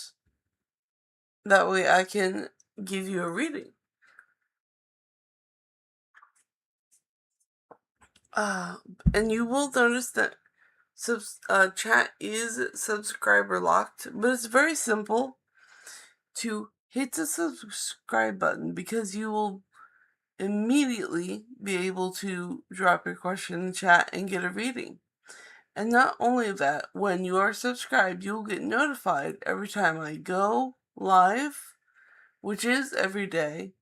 That way I can give you a reading. And you will notice that chat is subscriber locked, but it's very simple to hit the subscribe button, because you will immediately be able to drop your question in chat and get a reading. And not only that, when you are subscribed, you'll get notified every time I go live, which is every day,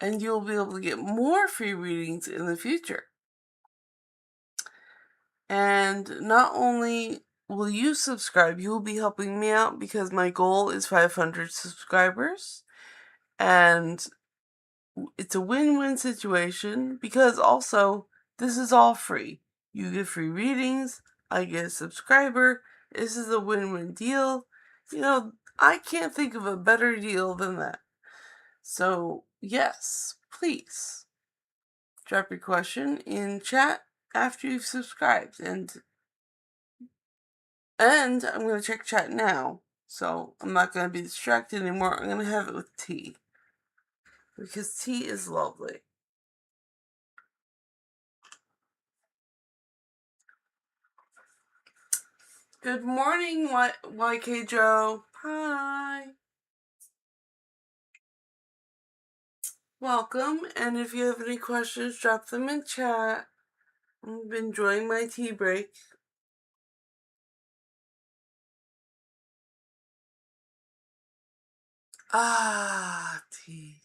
and you'll be able to get more free readings in the future. And not only will you subscribe, you'll be helping me out, because my goal is 500 subscribers. And it's a win-win situation, because also this is all free. You get free readings, I get a subscriber. This is a win-win deal. I can't think of a better deal than that. So, yes, please drop your question in chat after you've subscribed. And I'm going to check chat now. So I'm not going to be distracted anymore. I'm going to have it with tea, because tea is lovely. Good morning, YK Joe. Hi. Welcome. And if you have any questions, drop them in chat. I'm enjoying my tea break. Tea.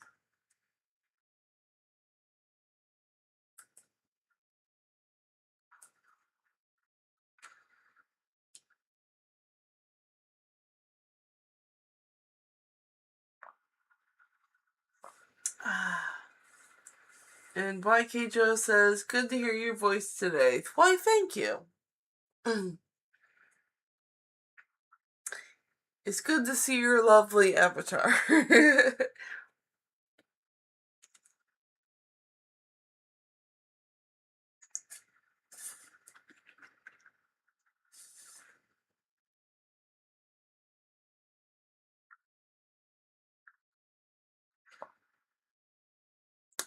And YK Joe says, good to hear your voice today. Why, thank you. It's good to see your lovely avatar.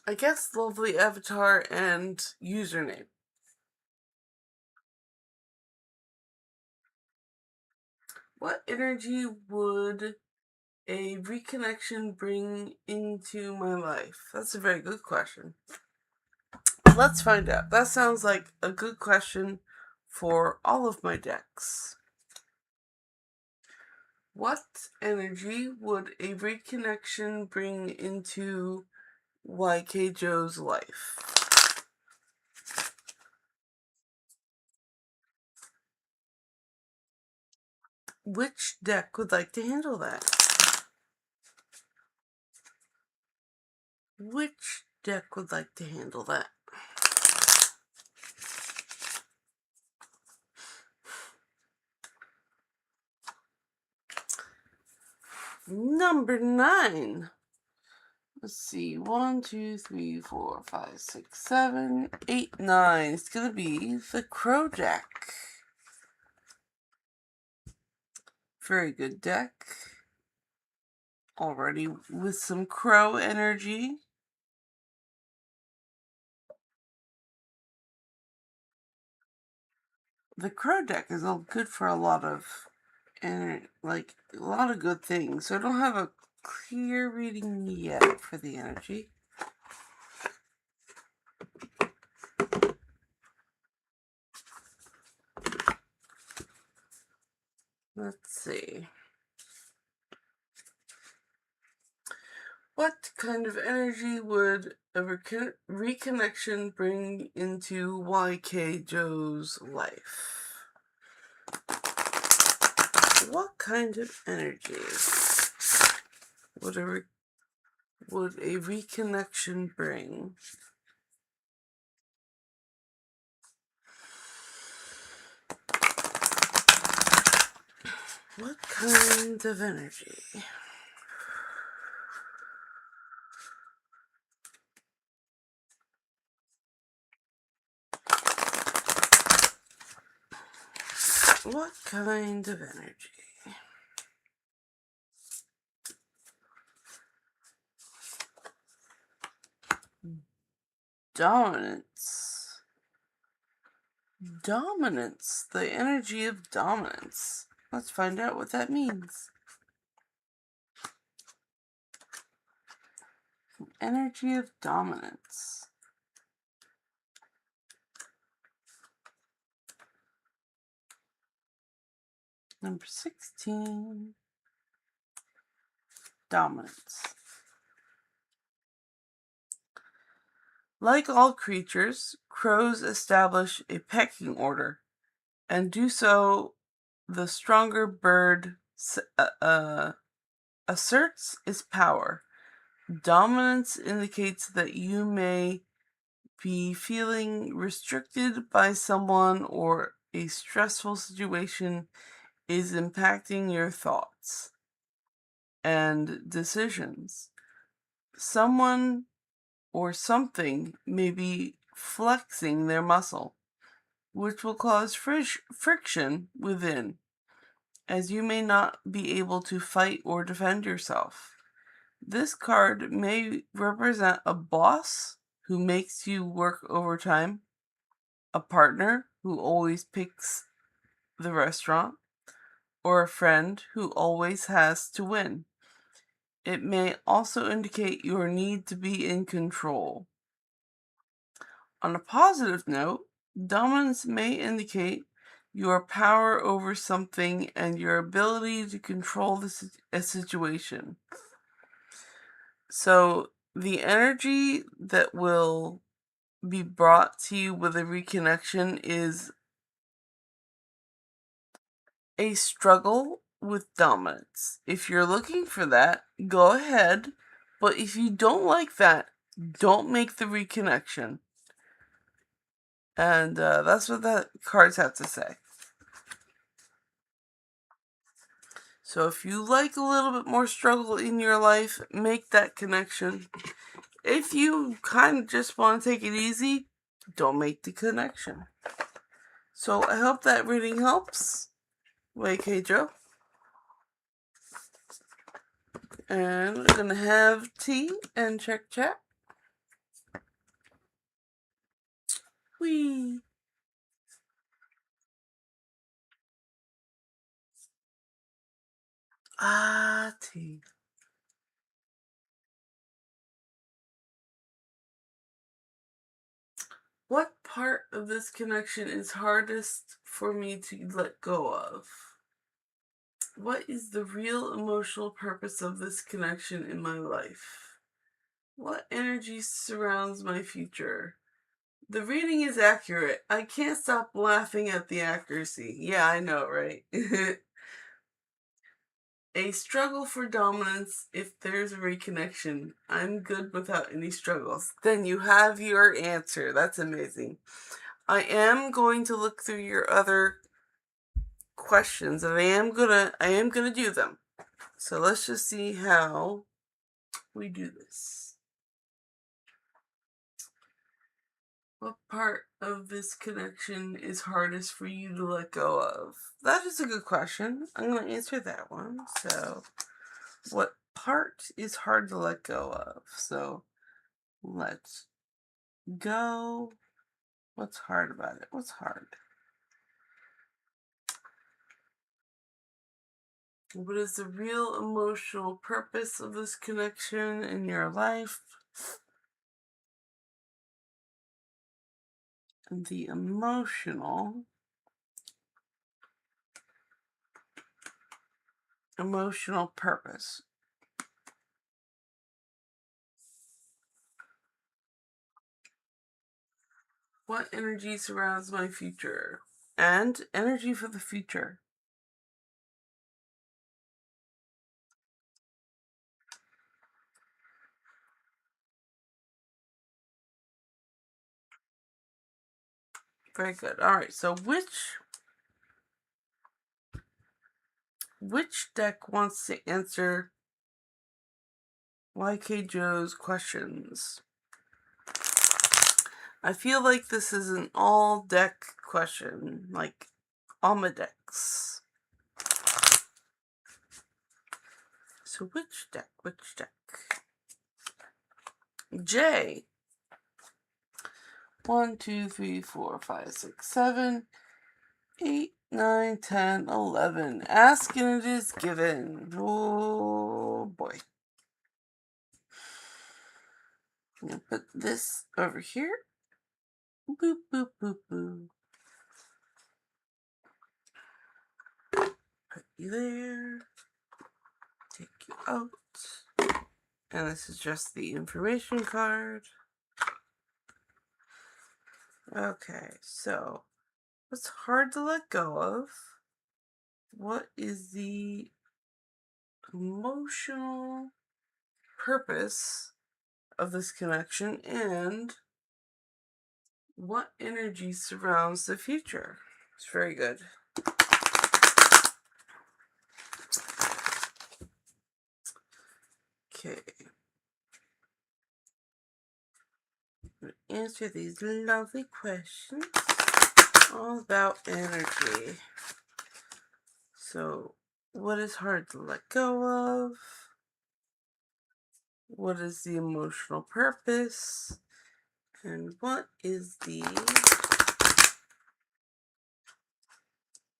I guess lovely avatar and username. What energy would a reconnection bring into my life? That's a very good question. Let's find out. That sounds like a good question for all of my decks. What energy would a reconnection bring into YK Joe's life? Which deck would like to handle that? Which deck would like to handle that? Number 9. Let's see. 1, 2, 3, 4, 5, 6, 7, 8, 9. It's going to be the Crow deck. Very good deck. Already with some Crow energy. The Crow deck is all good for a lot of good things. So I don't have a clear reading yet for the energy. Let's see. What kind of energy would a reconnection bring into YK Joe's life? What kind of energy would a reconnection bring? What kind of energy? What kind of energy? Dominance. Dominance. The energy of dominance. Let's find out what that means. Energy of dominance. Number 16. Dominance. Like all creatures, crows establish a pecking order, and do so the stronger bird asserts its power. Dominance indicates that you may be feeling restricted by someone or a stressful situation is impacting your thoughts and decisions. Someone or something may be flexing their muscle, which will cause friction within, as you may not be able to fight or defend yourself. This card may represent a boss who makes you work overtime, a partner who always picks the restaurant, or a friend who always has to win. It may also indicate your need to be in control. On a positive note, dominance may indicate your power over something and your ability to control a situation. So the energy that will be brought to you with a reconnection is a struggle with dominance. If you're looking for that, go ahead. But if you don't like that, Don't make the reconnection. And that's what the cards have to say. So if you like a little bit more struggle in your life, make that connection. If you kind of just want to take it easy, don't make the connection. So I hope that reading helps. YK Joe. And we're going to have tea and check chat. Whee! Tea. What part of this connection is hardest for me to let go of? What is the real emotional purpose of this connection in my life? What energy surrounds my future? The reading is accurate. I can't stop laughing at the accuracy. Yeah, I know, right? A struggle for dominance if there's a reconnection. I'm good without any struggles. Then you have your answer. That's amazing. I am going to look through your other questions and I am gonna do them. So let's just see how we do this. What part of this connection is hardest for you to let go of? That is a good question. I'm going to answer that one. So, what part is hard to let go of? So, let's go. What's hard about it? What's hard? What is the real emotional purpose of this connection in your life? And the emotional purpose. What energy surrounds my future? And energy for the future. Very good. All right. So which deck wants to answer YK Joe's questions? I feel like this is an all deck question, like Alma decks. So which deck? J. 1, 2, 3, 4, 5, 6, 7, 8, 9, 10, 11. Ask and it is given. Oh boy. I'm gonna put this over here. Boop, boop, boop, boop. Put you there. Take you out. And this is just the information card. Okay, so what's hard to let go of? What is the emotional purpose of this connection? And what energy surrounds the future? It's very good. Okay. Answer these lovely questions all about energy. So, what is hard to let go of? What is the emotional purpose? And what is the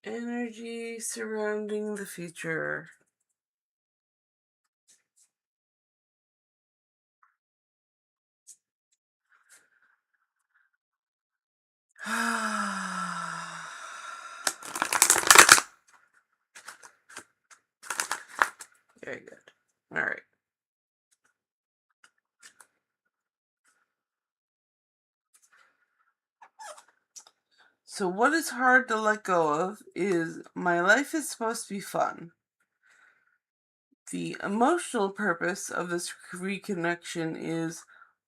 energy surrounding the future? Very good. All right. So what is hard to let go of is my life is supposed to be fun. The emotional purpose of this reconnection is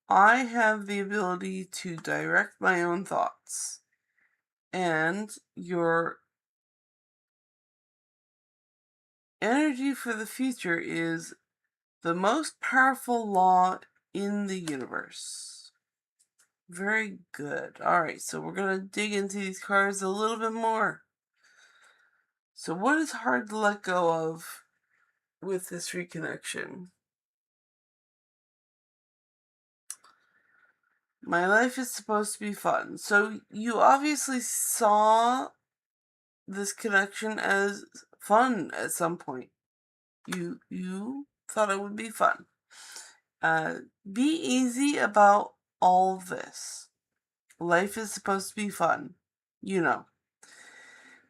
I have the ability to direct my own thoughts. And your energy for the future is the most powerful law in the universe. Very good. Alright, so we're going to dig into these cards a little bit more. So what is hard to let go of with this reconnection? My life is supposed to be fun. So you obviously saw this connection as fun at some point. You thought it would be fun. Be easy about all this. Life is supposed to be fun. You know.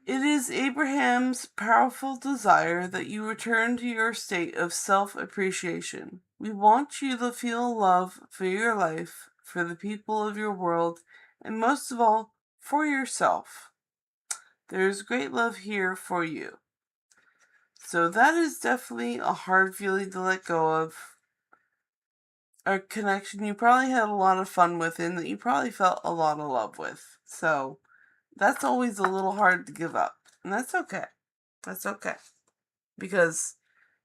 It is Abraham's powerful desire that you return to your state of self-appreciation. We want you to feel love for your life, for the people of your world, and most of all, for yourself. There is great love here for you. So that is definitely a hard feeling to let go of. A connection you probably had a lot of fun with and that you probably felt a lot of love with. So that's always a little hard to give up. And that's okay. That's okay. Because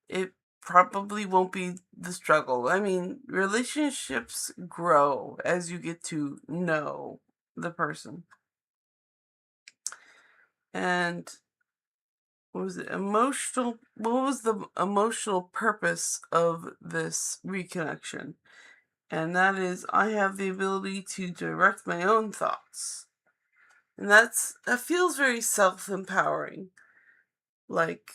it probably won't be the struggle. I mean, relationships grow as you get to know the person. And what was the emotional purpose of this reconnection? And that is, I have the ability to direct my own thoughts. And that feels very self-empowering. Like,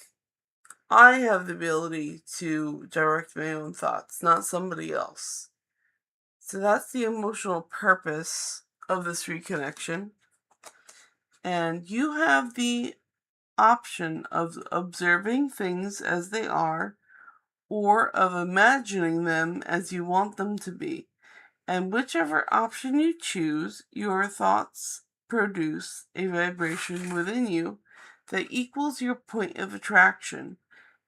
I have the ability to direct my own thoughts, not somebody else. So that's the emotional purpose of this reconnection. And you have the option of observing things as they are or of imagining them as you want them to be. And whichever option you choose, your thoughts produce a vibration within you that equals your point of attraction,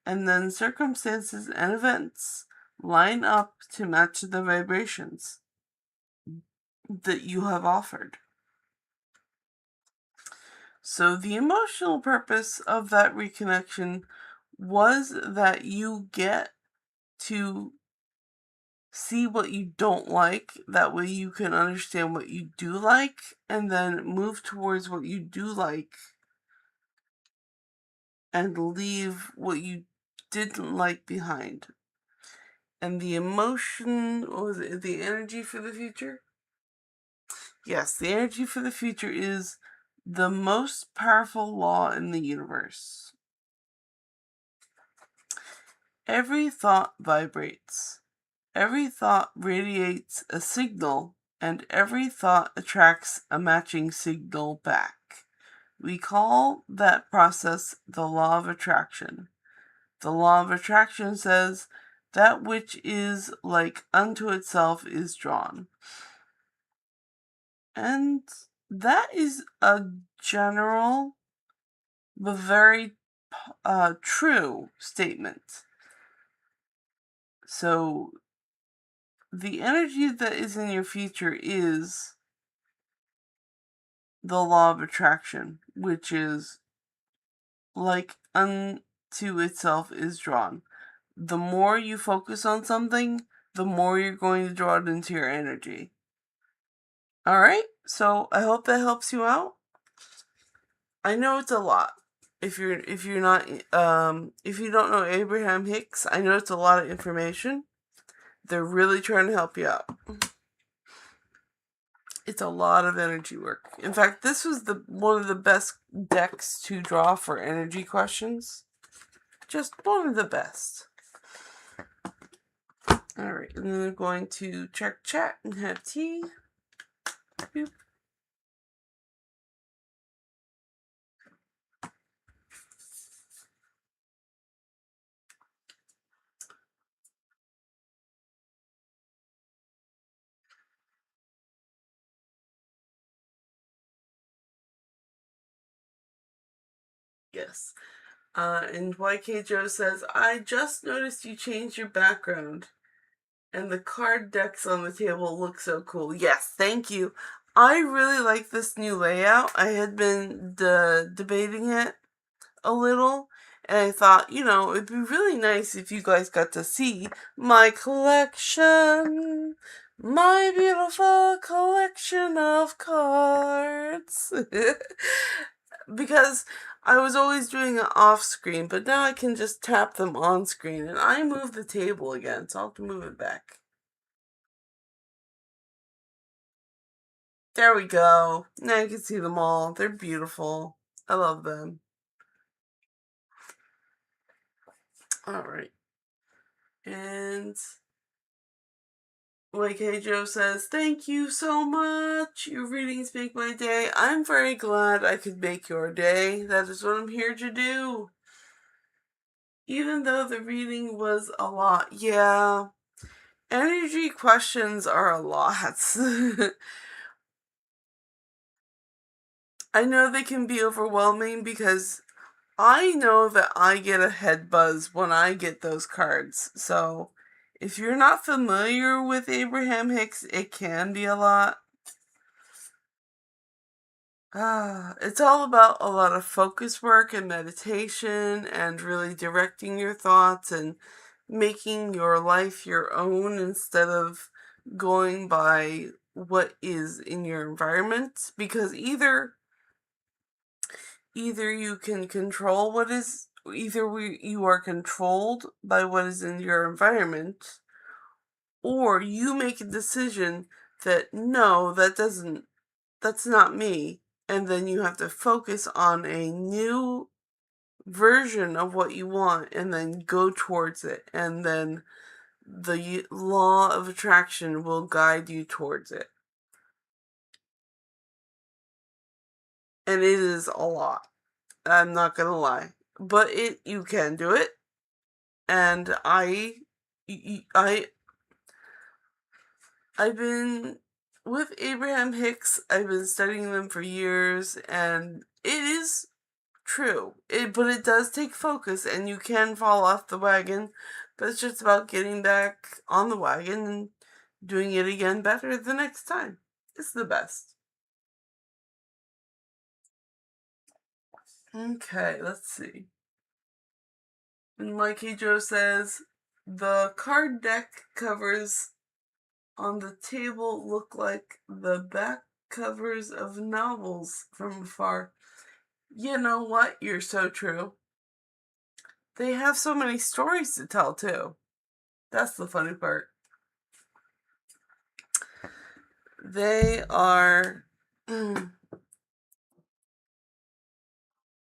and then circumstances and events line up to match the vibrations that you have offered. So the emotional purpose of that reconnection was that you get to see what you don't like. That way you can understand what you do like and then move towards what you do like and leave what you didn't like behind. And the emotion, what was it, the energy for the future? Yes, the energy for the future is the most powerful law in the universe. Every thought vibrates. Every thought radiates a signal, and every thought attracts a matching signal back. We call that process the law of attraction. The law of attraction says that which is like unto itself is drawn. And that is a general but very true statement. So the energy that is in your future is the law of attraction, which is like unto itself is drawn. The more you focus on something, the more you're going to draw it into your energy. Alright, so I hope that helps you out. I know it's a lot. If you're not if you don't know Abraham Hicks, I know it's a lot of information. They're really trying to help you out. It's a lot of energy work. In fact, this was one of the best decks to draw for energy questions. Just one of the best. Alright, and then I'm going to check chat and have tea. Boop. Yes. And YK Joe says, I just noticed you changed your background. And the card decks on the table look so cool. Yes, thank you. I really like this new layout. I had been debating it a little, and I thought, it'd be really nice if you guys got to see my collection. My beautiful collection of cards. Because I was always doing it off screen, but now I can just tap them on screen, and I moved the table again, so I'll have to move it back. There we go. Now you can see them all. They're beautiful. I love them. Alright. And like Hey Joe says, thank you so much. Your readings make my day. I'm very glad I could make your day. That is what I'm here to do. Even though the reading was a lot. Yeah. Energy questions are a lot. I know they can be overwhelming because I know that I get a head buzz when I get those cards. So, if you're not familiar with Abraham Hicks, it can be a lot. It's all about a lot of focus work and meditation and really directing your thoughts and making your life your own instead of going by what is in your environment, because either you can control what is, you are controlled by what is in your environment, or you make a decision that no, that's not me, and then you have to focus on a new version of what you want and then go towards it, and then the law of attraction will guide you towards it. And it is a lot. I'm not gonna lie. But you can do it. And I've been with Abraham Hicks. I've been studying them for years, and it is true. But it does take focus, and you can fall off the wagon. But it's just about getting back on the wagon and doing it again better the next time. It's the best. Okay, let's see. And Mikey Joe says the card deck covers on the table look like the back covers of novels from afar. You know what? You're so true. They have so many stories to tell, too. That's the funny part. They are. You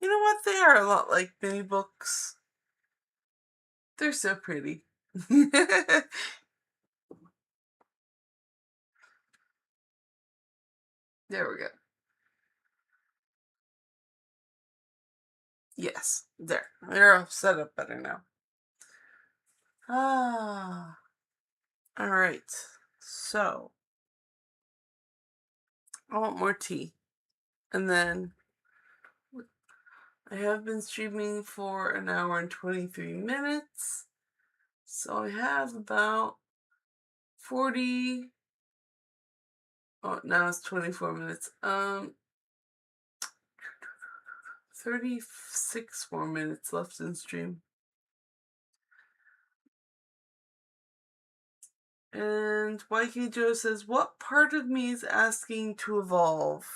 know what? They are a lot like mini books. They're so pretty. There we go. Yes, there. They're all set up better now. Alright. So, I want more tea. And then, I have been streaming for an hour and 23 minutes. So I have about 40. Oh, now it's 24 minutes. 36 more minutes left in stream. And YK Joe says, what part of me is asking to evolve?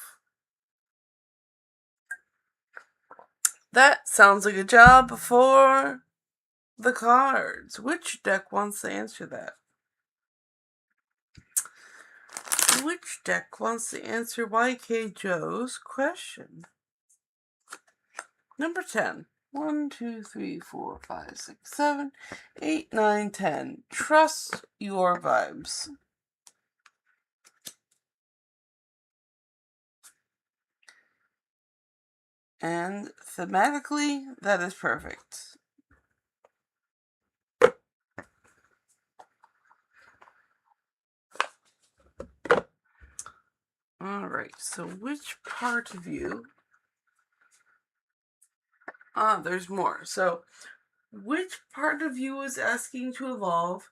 That sounds like a job for the cards. Which deck wants to answer that? Which deck wants to answer YK Joe's question? Number 10. 1, 2, 3, 4, 5, 6, 7, 8, 9, 10. Trust your vibes. And thematically, that is perfect. Alright, so which part of you... there's more. So, which part of you is asking to evolve?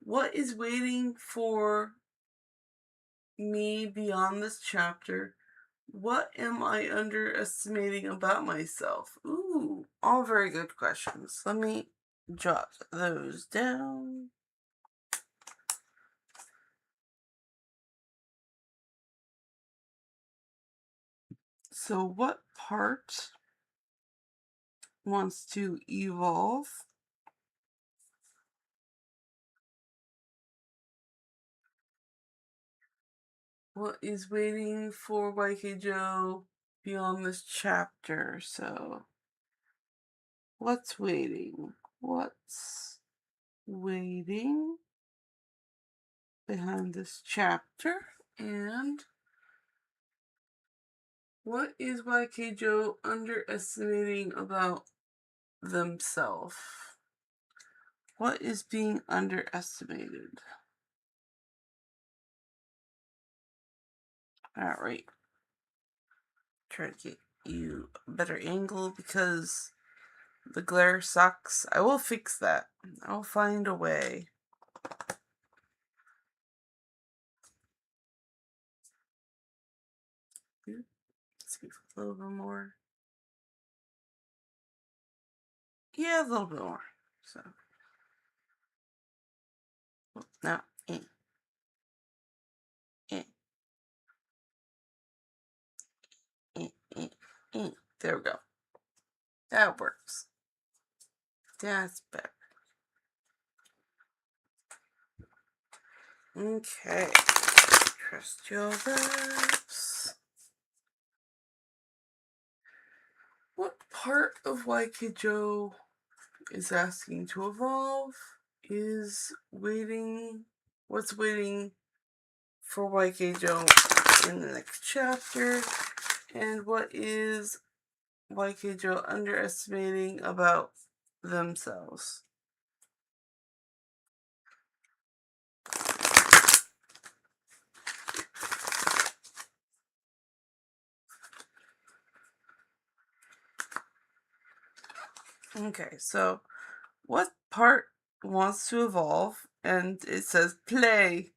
What is waiting for me beyond this chapter? What am I underestimating about myself? Ooh, all very good questions. Let me jot those down. So, what part wants to evolve? What is waiting for YK Joe beyond this chapter? So, what's waiting? What's waiting behind this chapter? And what is YK Joe underestimating about themselves? What is being underestimated? Alright. Try to get you a better angle because the glare sucks. I will fix that. I'll find a way. Let's see a little bit more. Yeah, a little bit more. So now, eh, there we go. That works. That's better. Okay. Trust your reps. What part of YK Joe is asking to evolve? Is waiting. What's waiting for YK Joe in the next chapter? And what is YK Joe underestimating about themselves? Okay, so what part wants to evolve? And it says play.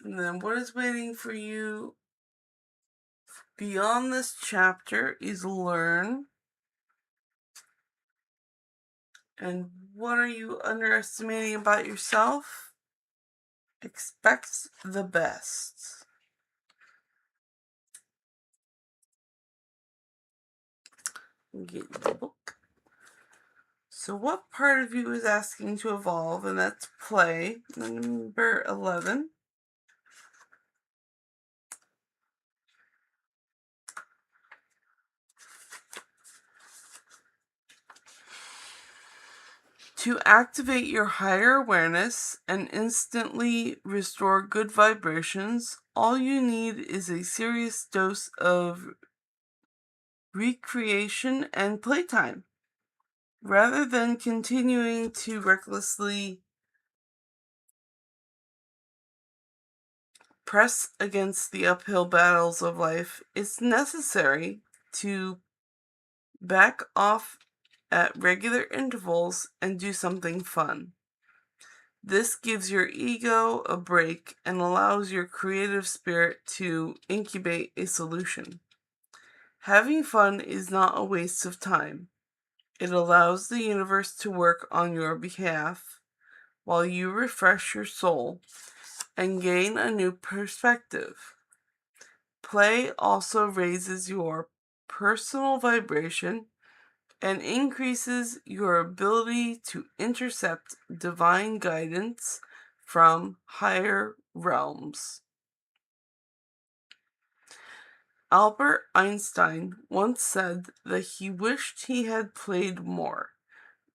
And then what is waiting for you beyond this chapter is learn. And what are you underestimating about yourself? Expect the best. Get the book. So what part of you is asking to evolve? And that's play. Number 11. To activate your higher awareness and instantly restore good vibrations, all you need is a serious dose of recreation and playtime. Rather than continuing to recklessly press against the uphill battles of life, it's necessary to back off at regular intervals and do something fun. This gives your ego a break and allows your creative spirit to incubate a solution. Having fun is not a waste of time. It allows the universe to work on your behalf while you refresh your soul and gain a new perspective. Play also raises your personal vibration and increases your ability to intercept divine guidance from higher realms. Albert Einstein once said that he wished he had played more,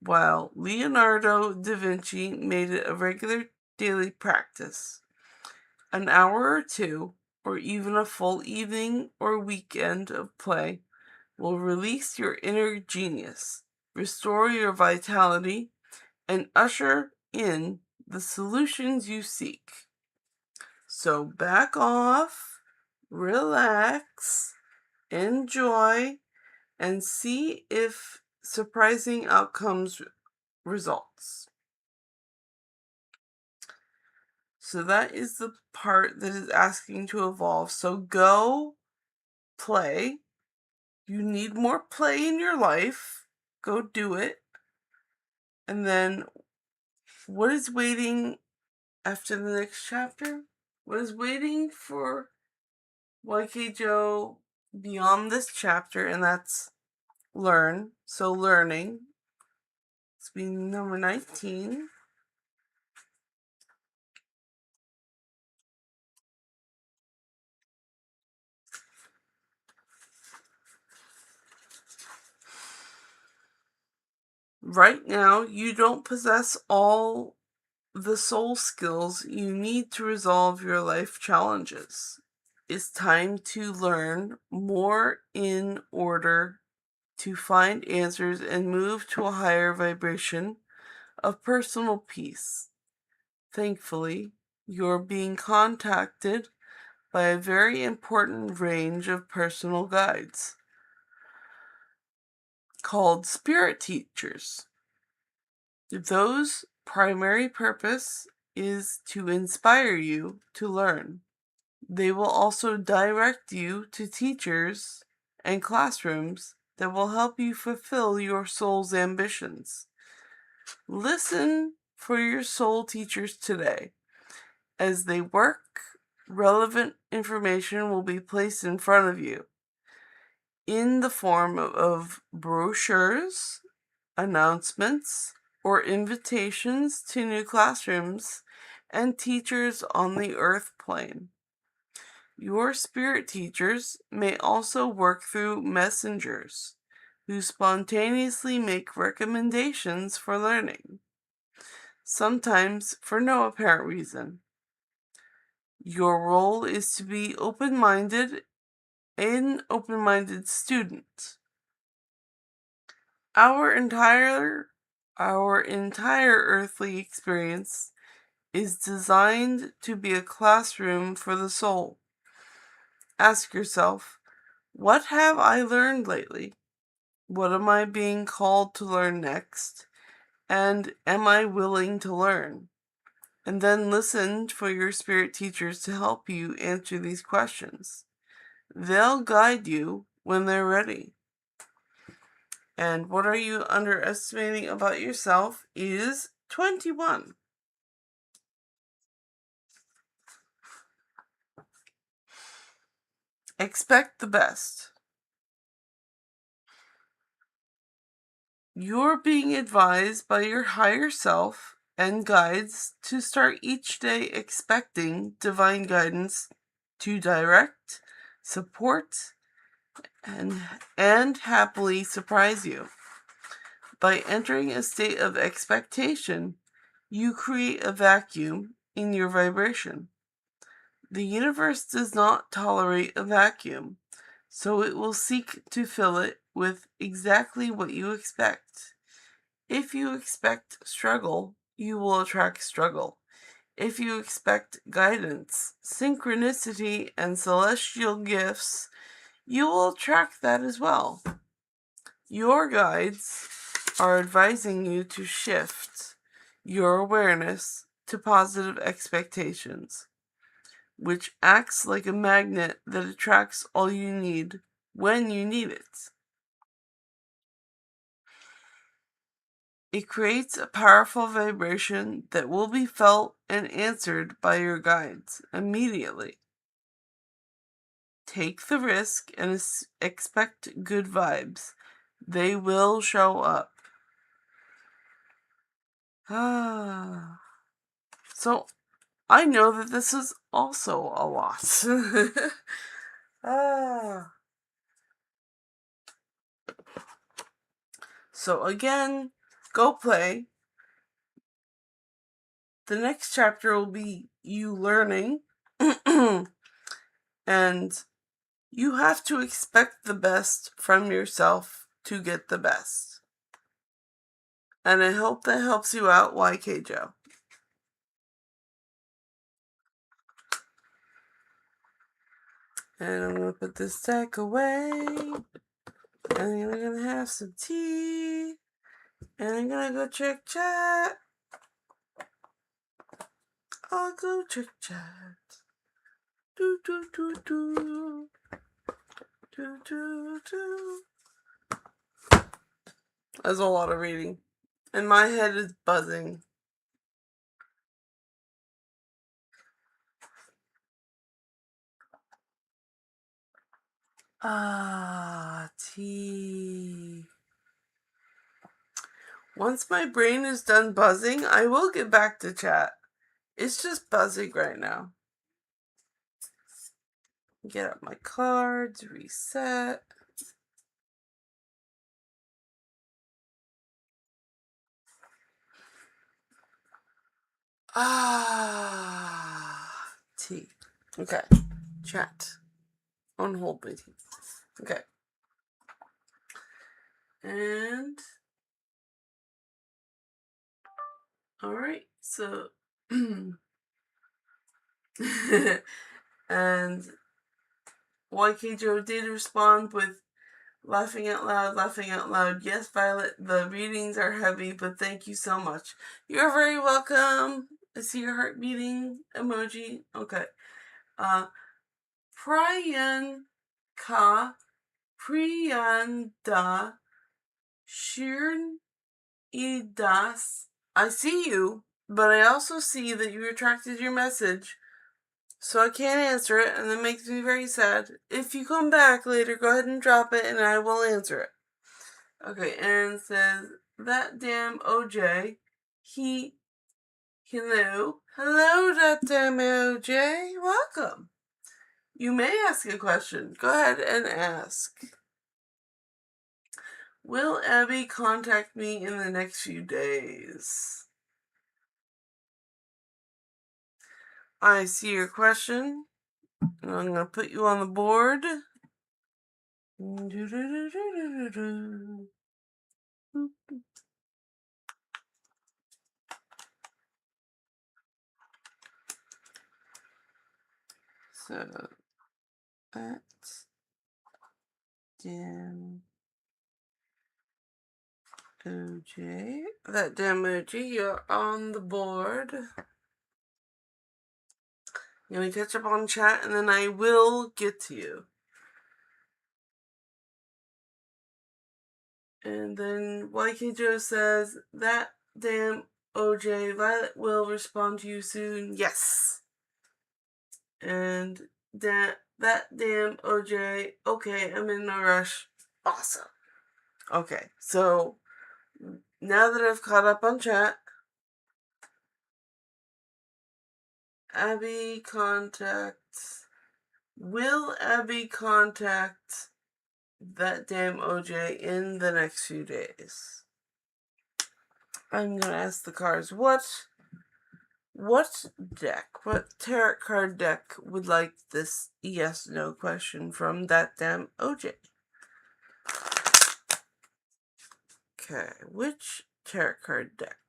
while Leonardo da Vinci made it a regular daily practice. An hour or two, or even a full evening or weekend of play, will release your inner genius, restore your vitality, and usher in the solutions you seek. So back off, relax, enjoy, and see if surprising outcomes results. So that is the part that is asking to evolve. So go play. You need more play in your life. Go do it. And then what is waiting after the next chapter? What is waiting for YK Joe beyond this chapter? And that's learn. So learning. It's being number 19. Right now, you don't possess all the soul skills you need to resolve your life challenges. It's time to learn more in order to find answers and move to a higher vibration of personal peace. Thankfully, you're being contacted by a very important range of personal guides called spirit teachers. Those primary purpose is to inspire you to learn. They will also direct you to teachers and classrooms that will help you fulfill your soul's ambitions. Listen for your soul teachers today. As they work, relevant information will be placed in front of you in the form of brochures, announcements, or invitations to new classrooms and teachers on the earth plane. Your spirit teachers may also work through messengers who spontaneously make recommendations for learning, sometimes for no apparent reason. Your role is to be an open-minded student. Our entire earthly experience is designed to be a classroom for the soul. Ask yourself, what have I learned lately? What am I being called to learn next? And am I willing to learn? And then listen for your spirit teachers to help you answer these questions. They'll guide you when they're ready. And what are you underestimating about yourself is 21. Expect the best. You're being advised by your higher self and guides to start each day expecting divine guidance to direct, support, and happily surprise you. By entering a state of expectation, you create a vacuum in your vibration. The universe does not tolerate a vacuum, so it will seek to fill it with exactly what you expect. If you expect struggle, you will attract struggle. If you expect guidance, synchronicity, and celestial gifts, you will attract that as well. Your guides are advising you to shift your awareness to positive expectations, which acts like a magnet that attracts all you need when you need it. It creates a powerful vibration that will be felt and answered by your guides immediately. Take the risk and expect good vibes. They will show up. So, I know that this is also a loss. So again, go play. The next chapter will be you learning. And you have to expect the best from yourself to get the best. And I hope that helps you out, YK Joe. And I'm going to put this deck away. And I'm going to have some tea. And I'm gonna go check chat. I'll go check chat. Do do do do. Do do do. That's a lot of reading. And my head is buzzing. Tea. Once my brain is done buzzing, I will get back to chat. It's just buzzing right now. Get up my cards, reset. Tea. Okay. Chat. On hold, please. Okay. And alright, so and YK Joe did respond with laughing out loud. Yes, Violet, the readings are heavy, but thank you so much. You're very welcome. I see your heart beating emoji. Okay. Priyanka Priyanda Shirn Idas. I see you, but I also see that you retracted your message, so I can't answer it, and that makes me very sad. If you come back later, go ahead and drop it, and I will answer it. Okay, and it says, that damn OJ, hello, that damn OJ, welcome. You may ask a question. Go ahead and ask. Will Abby contact me in the next few days? I see your question. And I'm going to put you on the board. So, that's damn OJ. That damn OJ, you're on the board. Let me catch up on chat, and then I will get to you. And then YK Joe says, that damn OJ, Violet will respond to you soon. Yes. And that damn OJ, okay, I'm in no rush. Awesome. Okay, so now that I've caught up on chat, will Abby contact that damn OJ in the next few days? I'm gonna ask the cards, what tarot card deck would like this yes/no question from that damn OJ? Okay, which tarot card deck?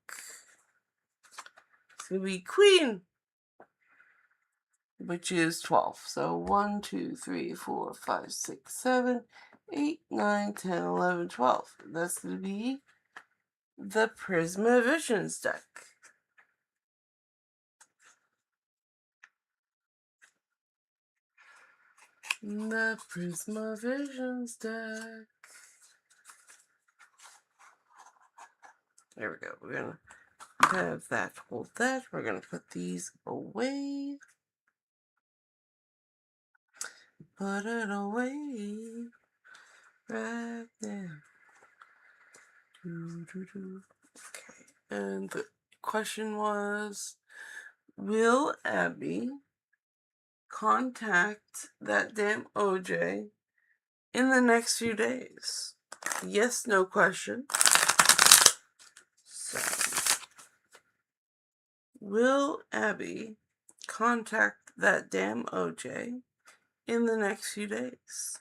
It's gonna be Queen, which is 12. So 1, 2, 3, 4, 5, 6, 7, 8, 9, 10, 11, 12. That's gonna be the Prisma Visions deck. The Prisma Visions deck. There we go. We're gonna have that, hold that. We're gonna put these away. Put it away right there. Okay. And the question was, will Abby contact that damn OJ in the next few days? Yes, no question. So, will Abby contact that damn OJ in the next few days?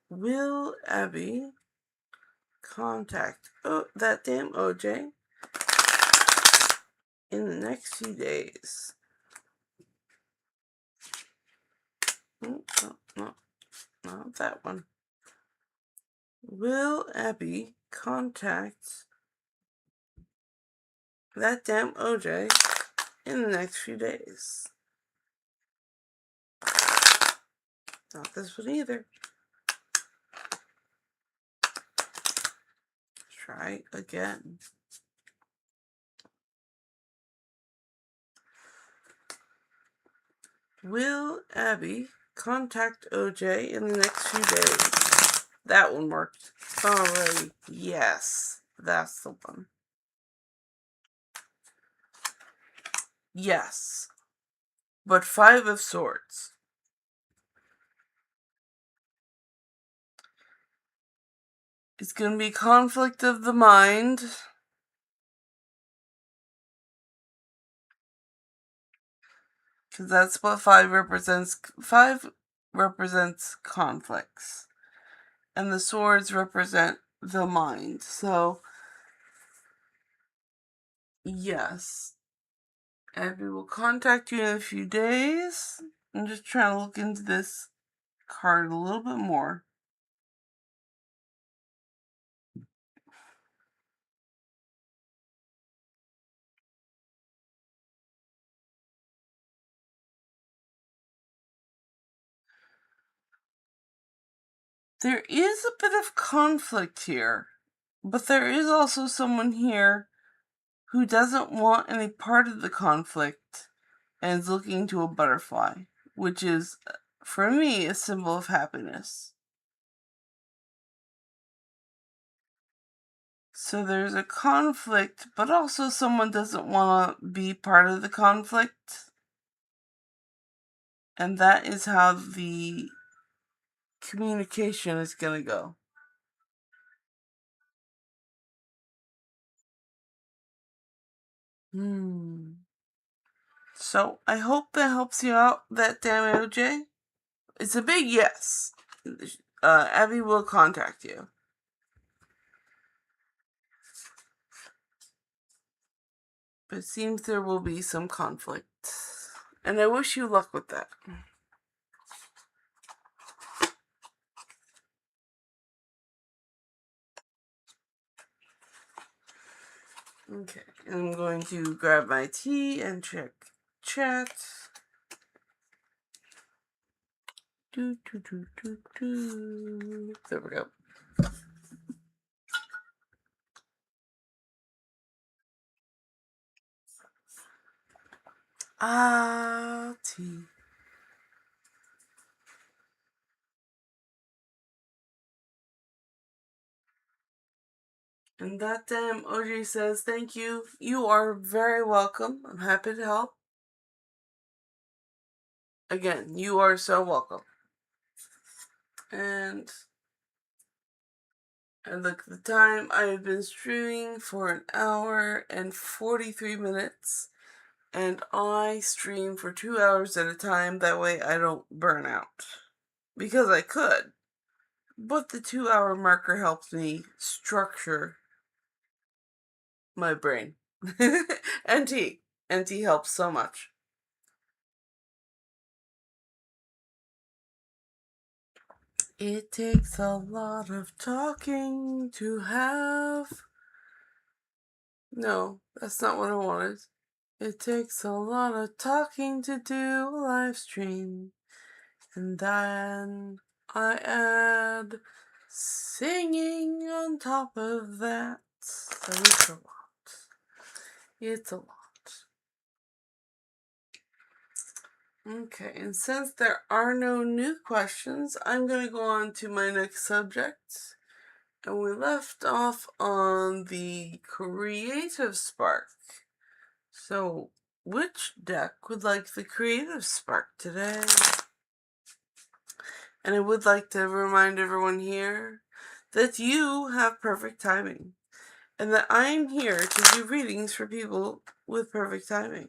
Will Abby contact that damn OJ in the next few days? No. Not that one. Will Abby contact that damn OJ in the next few days? Not this one either. Try again. Will Abby contact OJ in the next few days? That one worked already. Yes, that's the one. Yes, but 5 of Swords. It's going to be conflict of the mind. Because that's what 5 represents. 5 represents conflicts. And the swords represent the mind. So, yes. Abby will contact you in a few days. I'm just trying to look into this card a little bit more. There is a bit of conflict here, but there is also someone here who doesn't want any part of the conflict and is looking to a butterfly, which is, for me, a symbol of happiness. So there's a conflict, but also someone doesn't want to be part of the conflict. And that is how the communication is going to go. So I hope that helps you out, that damn OJ. It's a big yes. Abby will contact you. But it seems there will be some conflict. And I wish you luck with that. Okay, I'm going to grab my tea and check chat. There we go. Tea. And that damn OJ says, thank you. You are very welcome. I'm happy to help. Again, you are so welcome. And look at the time. I have been streaming for 1 hour and 43 minutes. And I stream for 2 hours at a time. That way I don't burn out. Because I could. But the 2-hour marker helps me structure my brain. NT helps so much. It takes a lot of talking to have. No, that's not what I wanted. It takes a lot of talking to do a live stream. And then I add singing on top of that. So it's a lot. It's a lot. Okay, and since there are no new questions, I'm going to go on to my next subject. And we left off on the Creative Spark. So, which deck would like the Creative Spark today? And I would like to remind everyone here that you have perfect timing. And that I'm here to do readings for people with perfect timing.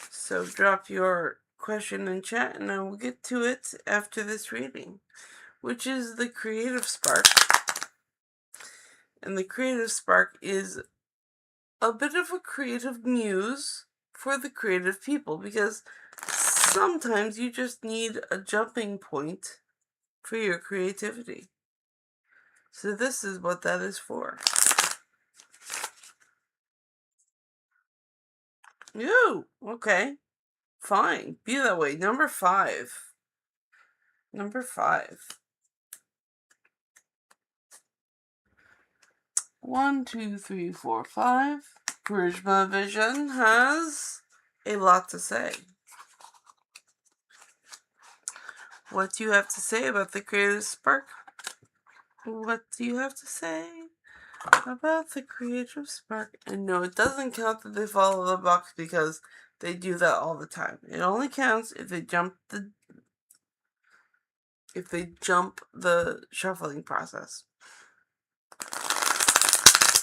So drop your question in chat and I will get to it after this reading, which is the Creative Spark. And the Creative Spark is a bit of a creative muse for the creative people, because sometimes you just need a jumping point for your creativity. So this is what that is for. Ooh, okay. Fine. Be that way. Number 5. Number 5. 1, 2, 3, 4, 5. Charisma Vision has a lot to say. What do you have to say about the Creative Spark? What do you have to say about the Creative Spark? And no, it doesn't count that they follow the box because they do that all the time. It only counts if they jump the shuffling process.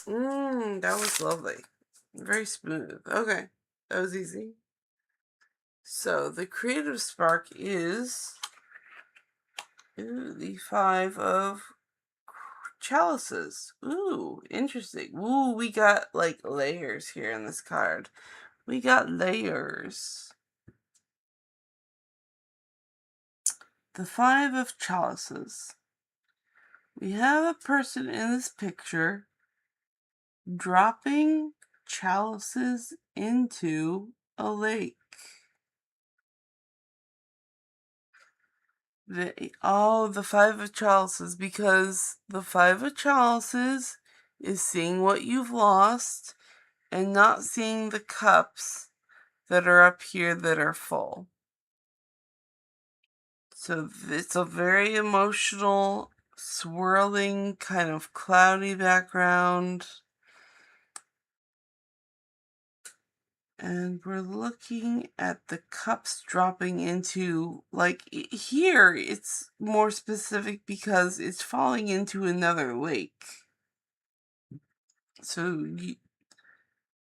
That was lovely. Very smooth. Okay, that was easy. So the Creative Spark is the 5 of chalices. Ooh, interesting. Ooh, we got like layers here in this card. We got layers. The 5 of chalices. We have a person in this picture dropping chalices into a lake. The 5 of chalices, because the 5 of chalices is seeing what you've lost and not seeing the cups that are up here that are full. So it's a very emotional, swirling, kind of cloudy background. And we're looking at the cups dropping into, like, here it's more specific because it's falling into another lake. So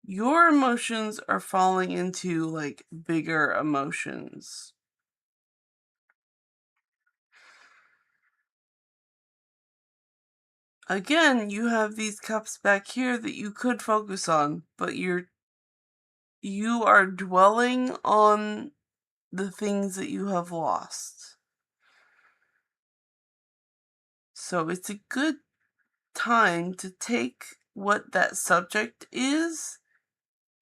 your emotions are falling into, like, bigger emotions. Again, you have these cups back here that you could focus on, but you are dwelling on the things that you have lost. So it's a good time to take what that subject is,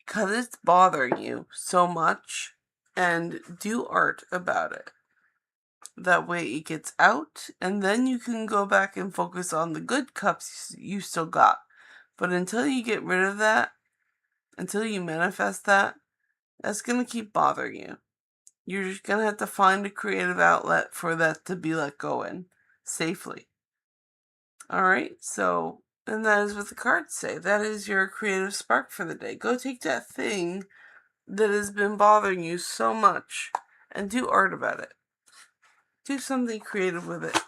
because it's bothering you so much, and do art about it. That way it gets out, and then you can go back and focus on the good cups you still got. But until you get rid of that, until you manifest that, that's going to keep bothering you. You're just going to have to find a creative outlet for that to be let go in safely. Alright, so, and that is what the cards say. That is your creative spark for the day. Go take that thing that has been bothering you so much and do art about it. Do something creative with it.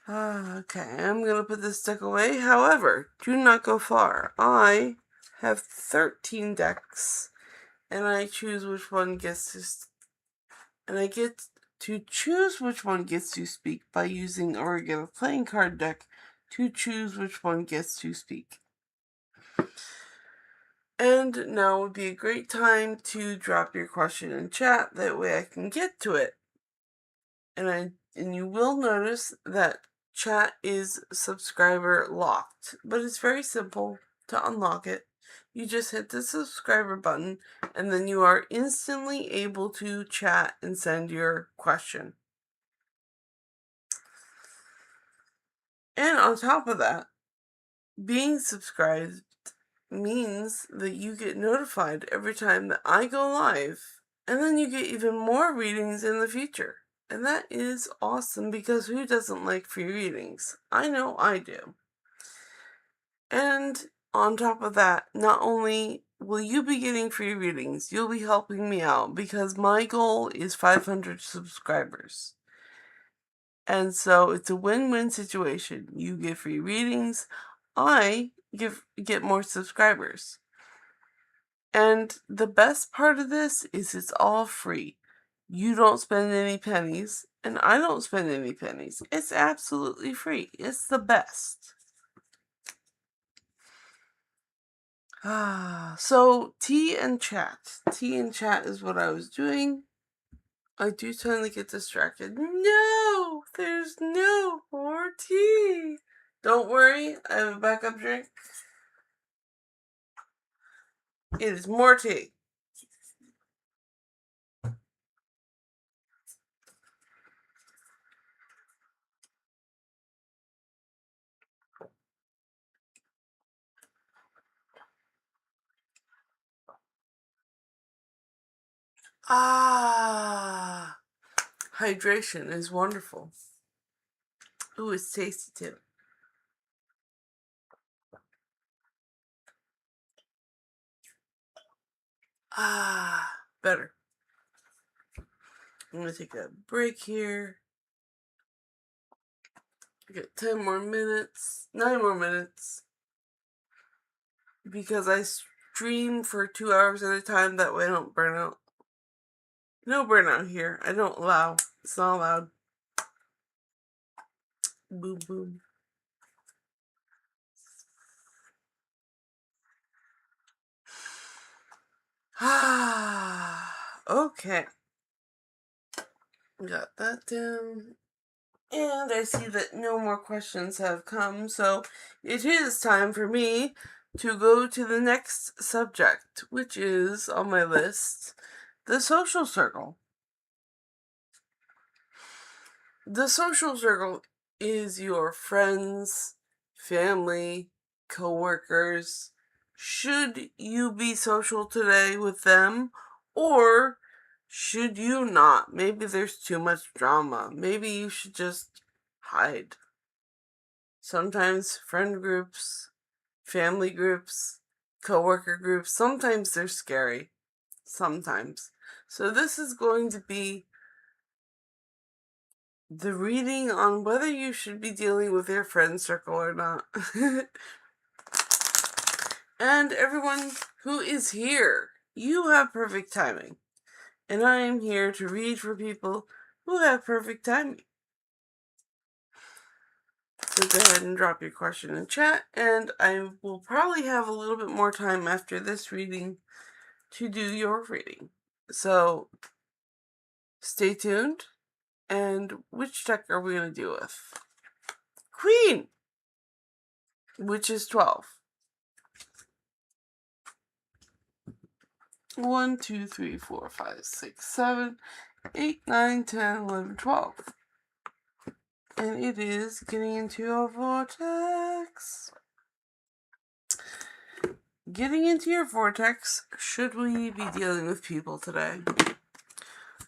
Okay, I'm going to put this deck away. However, do not go far. I have 13 decks, and I choose which one gets to... And I get to choose which one gets to speak by using a regular playing card deck to choose which one gets to speak. And now would be a great time to drop your question in chat. That way I can get to it. And you will notice that chat is subscriber locked, but it's very simple to unlock it. You just hit the subscriber button, and then you are instantly able to chat and send your question. And on top of that, being subscribed means that you get notified every time that I go live, and then you get even more readings in the future. And that is awesome, because who doesn't like free readings? I know I do. And on top of that, not only will you be getting free readings, you'll be helping me out, because my goal is 500 subscribers. And so it's a win-win situation. You get free readings, I get more subscribers. And the best part of this is it's all free. You don't spend any pennies, and I don't spend any pennies. It's absolutely free. It's the best. So tea and chat. Tea and chat is what I was doing. I do tend to get distracted. No, there's no more tea. Don't worry, I have a backup drink. It is more tea. Hydration is wonderful. Ooh, it's tasty too. Better. I'm gonna take a break here. I got 10 more minutes, 9 more minutes. Because I stream for 2 hours at a time, that way I don't burn out. No burnout here. I don't allow. It's not allowed. Boom, boom. Okay. Got that down. And I see that no more questions have come, so it is time for me to go to the next subject, which is on my list, the social circle. The social circle is your friends, family, coworkers. Should you be social today with them, or should you not? Maybe there's too much drama. Maybe you should just hide. Sometimes friend groups, family groups, coworker groups, sometimes they're scary. Sometimes. So this is going to be the reading on whether you should be dealing with your friend circle or not. And everyone who is here, you have perfect timing. And I am here to read for people who have perfect timing. So go ahead and drop your question in chat, and I will probably have a little bit more time after this reading to do your reading. So stay tuned. And which deck are we going to deal with? Queen, which is 12. 1, 2, 3, 4, 5, 6, 7, 8, 9, 10, 11, 12. And it is getting into a vortex. Getting into your vortex, should we be dealing with people today?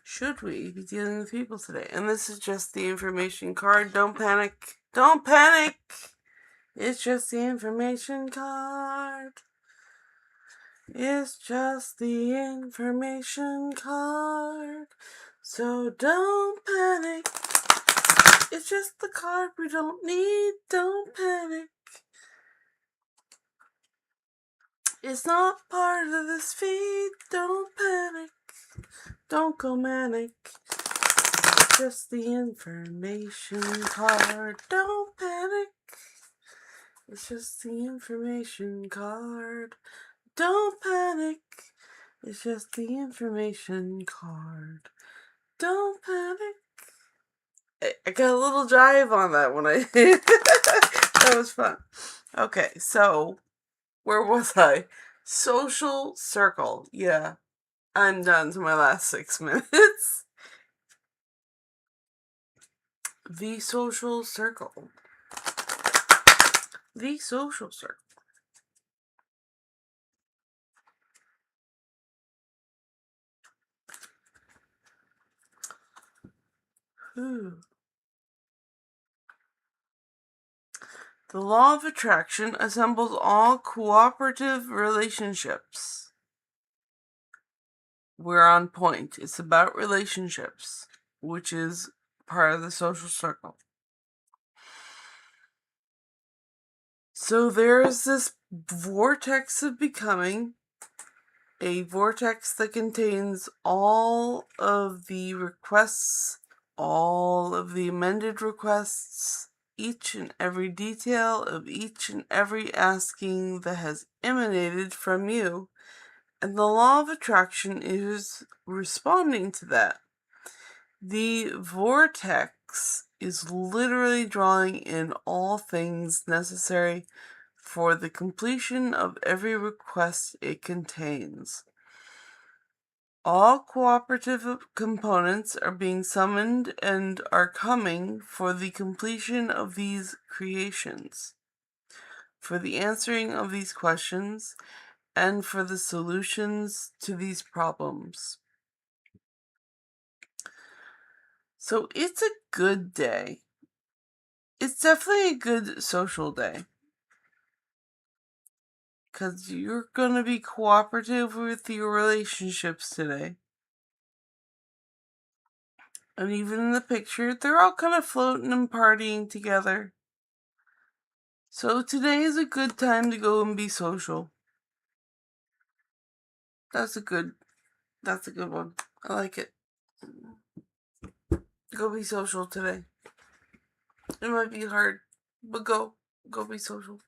Should we be dealing with people today? And this is just the information card. Don't panic. Don't panic. It's just the information card. It's just the information card. So don't panic. It's just the card we don't need. Don't panic. It's not part of this feed. Don't panic. Don't go manic. It's just the information card. Don't panic. It's just the information card. Don't panic. It's just the information card. Don't panic. I got a little jive on that when I that was fun. Okay, so where was I? Social circle. Yeah, I'm done to my last 6 minutes. The social circle. The social circle. The law of attraction assembles all cooperative relationships. We're on point. It's about relationships, which is part of the social circle. So there is this vortex of becoming, a vortex that contains all of the requests, all of the amended requests, each and every detail of each and every asking that has emanated from you. And the law of attraction is responding to that. The vortex is literally drawing in all things necessary for the completion of every request it contains. All cooperative components are being summoned and are coming for the completion of these creations, for the answering of these questions, and for the solutions to these problems. So it's a good day. It's definitely a good social day. Because you're going to be cooperative with your relationships today. And even in the picture, they're all kind of floating and partying together. So today is a good time to go and be social. That's a good one. I like it. Go be social today. It might be hard, but go be social.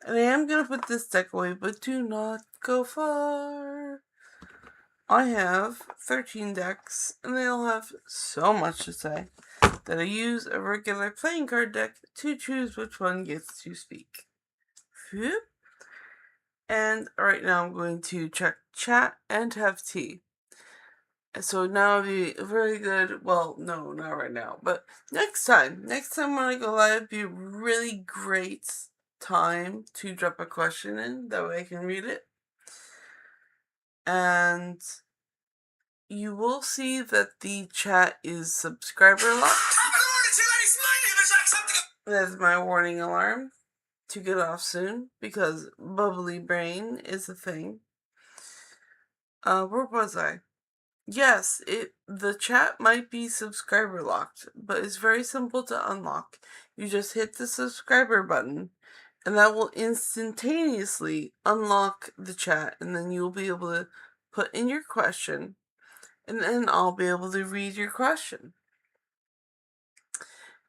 And I am going to put this deck away, but do not go far. I have 13 decks, and they all have so much to say that I use a regular playing card deck to choose which one gets to speak. And right now I'm going to check chat and have tea. So now it'll be very good. Well, no, not right now, but next time when I go live, it'll be a really great time to drop a question in. That way I can read it. And you will see that the chat is subscriber locked. That's my warning alarm to get off soon, because bubbly brain is a thing. Where was I? Yes, the chat might be subscriber locked, but it's very simple to unlock. You just hit the subscriber button, and that will instantaneously unlock the chat, and then you'll be able to put in your question, and then I'll be able to read your question.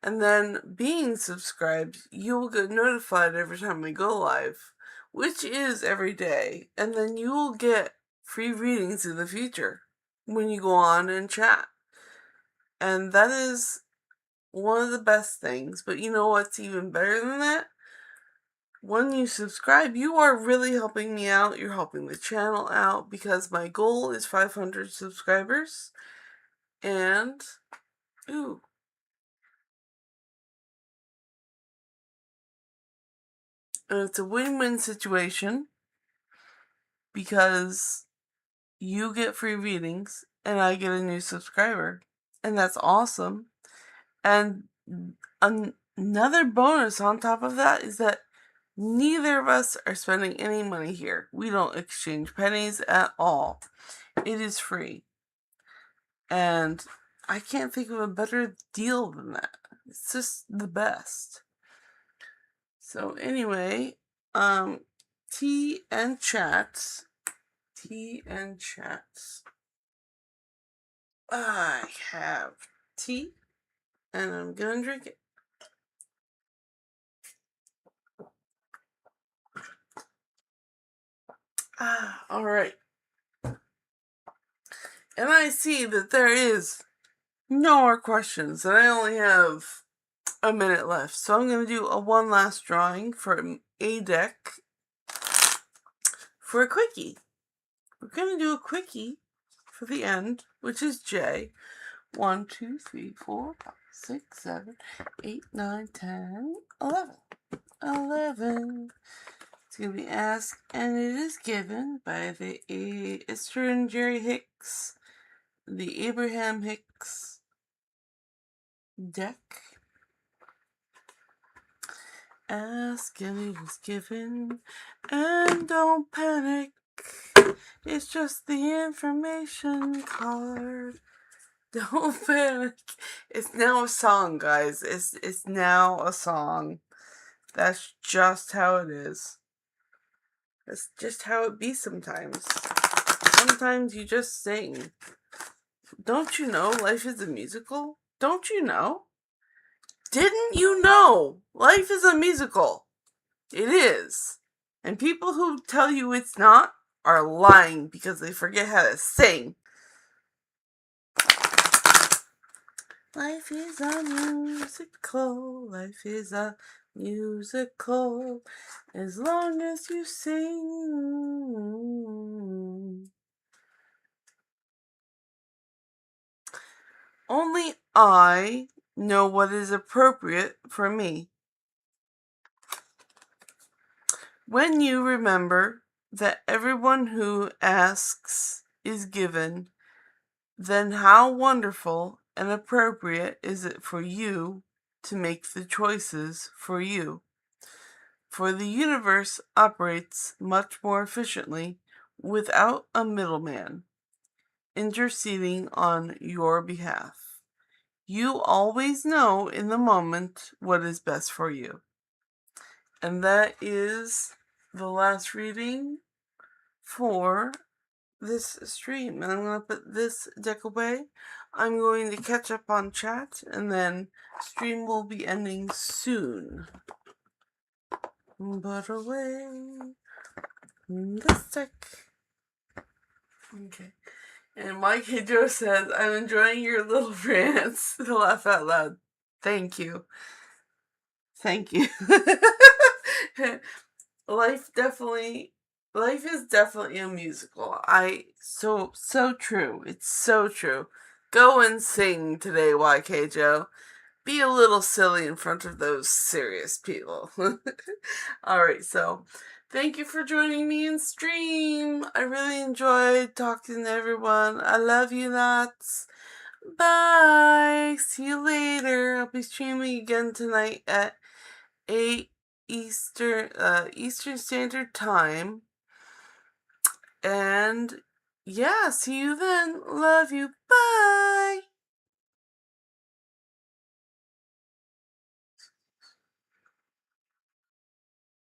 And then, being subscribed, you will get notified every time I go live, which is every day, and then you will get free readings in the future when you go on and chat. And that is one of the best things. But you know what's even better than that? When you subscribe, you are really helping me out. You're helping the channel out, because my goal is 500 subscribers. And, and it's a win-win situation, because you get free readings and I get a new subscriber. And that's awesome. And another bonus on top of that is that neither of us are spending any money here. We don't exchange pennies at all. It is free. And I can't think of a better deal than that. It's just the best. So anyway, tea and chats. I have tea, and I'm gonna drink it. Alright. And I see that there is no more questions, and I only have a minute left. So I'm going to do a one last drawing for a deck for a quickie. We're going to do a quickie for the end, which is J. 1, 2, 3, 4, 5, 6, 7, 8, 9, 10, 11. 11. It's going to be asked, and it is given by the Esther and Jerry Hicks, the Abraham Hicks deck. Ask and it is given, and don't panic. It's just the information card. Don't panic. It's now a song, guys. It's now a song. That's just how it is. That's just how it be sometimes. Sometimes you just sing. Don't you know life is a musical? Don't you know? Didn't you know? Life is a musical. It is. And people who tell you it's not are lying because they forget how to sing. Life is a musical. Life is a musical. As long as you sing. Only I know what is appropriate for me. When you remember that everyone who asks is given, then how wonderful and appropriate is it for you to make the choices for you? For the universe operates much more efficiently without a middleman interceding on your behalf. You always know in the moment what is best for you. And that is the last reading for this stream. And I'm going to put this deck away. I'm going to catch up on chat, and then stream will be ending soon. Put away this deck. Okay. And Mike Joe says, I'm enjoying your little rants. To laugh out loud. Thank you. Thank you. Life is definitely a musical. So true. It's so true. Go and sing today, YK Joe. Be a little silly in front of those serious people. Alright, so thank you for joining me in stream. I really enjoyed talking to everyone. I love you lots. Bye. See you later. I'll be streaming again tonight at 8 Eastern Standard Time. And yeah, see you then. Love you. Bye.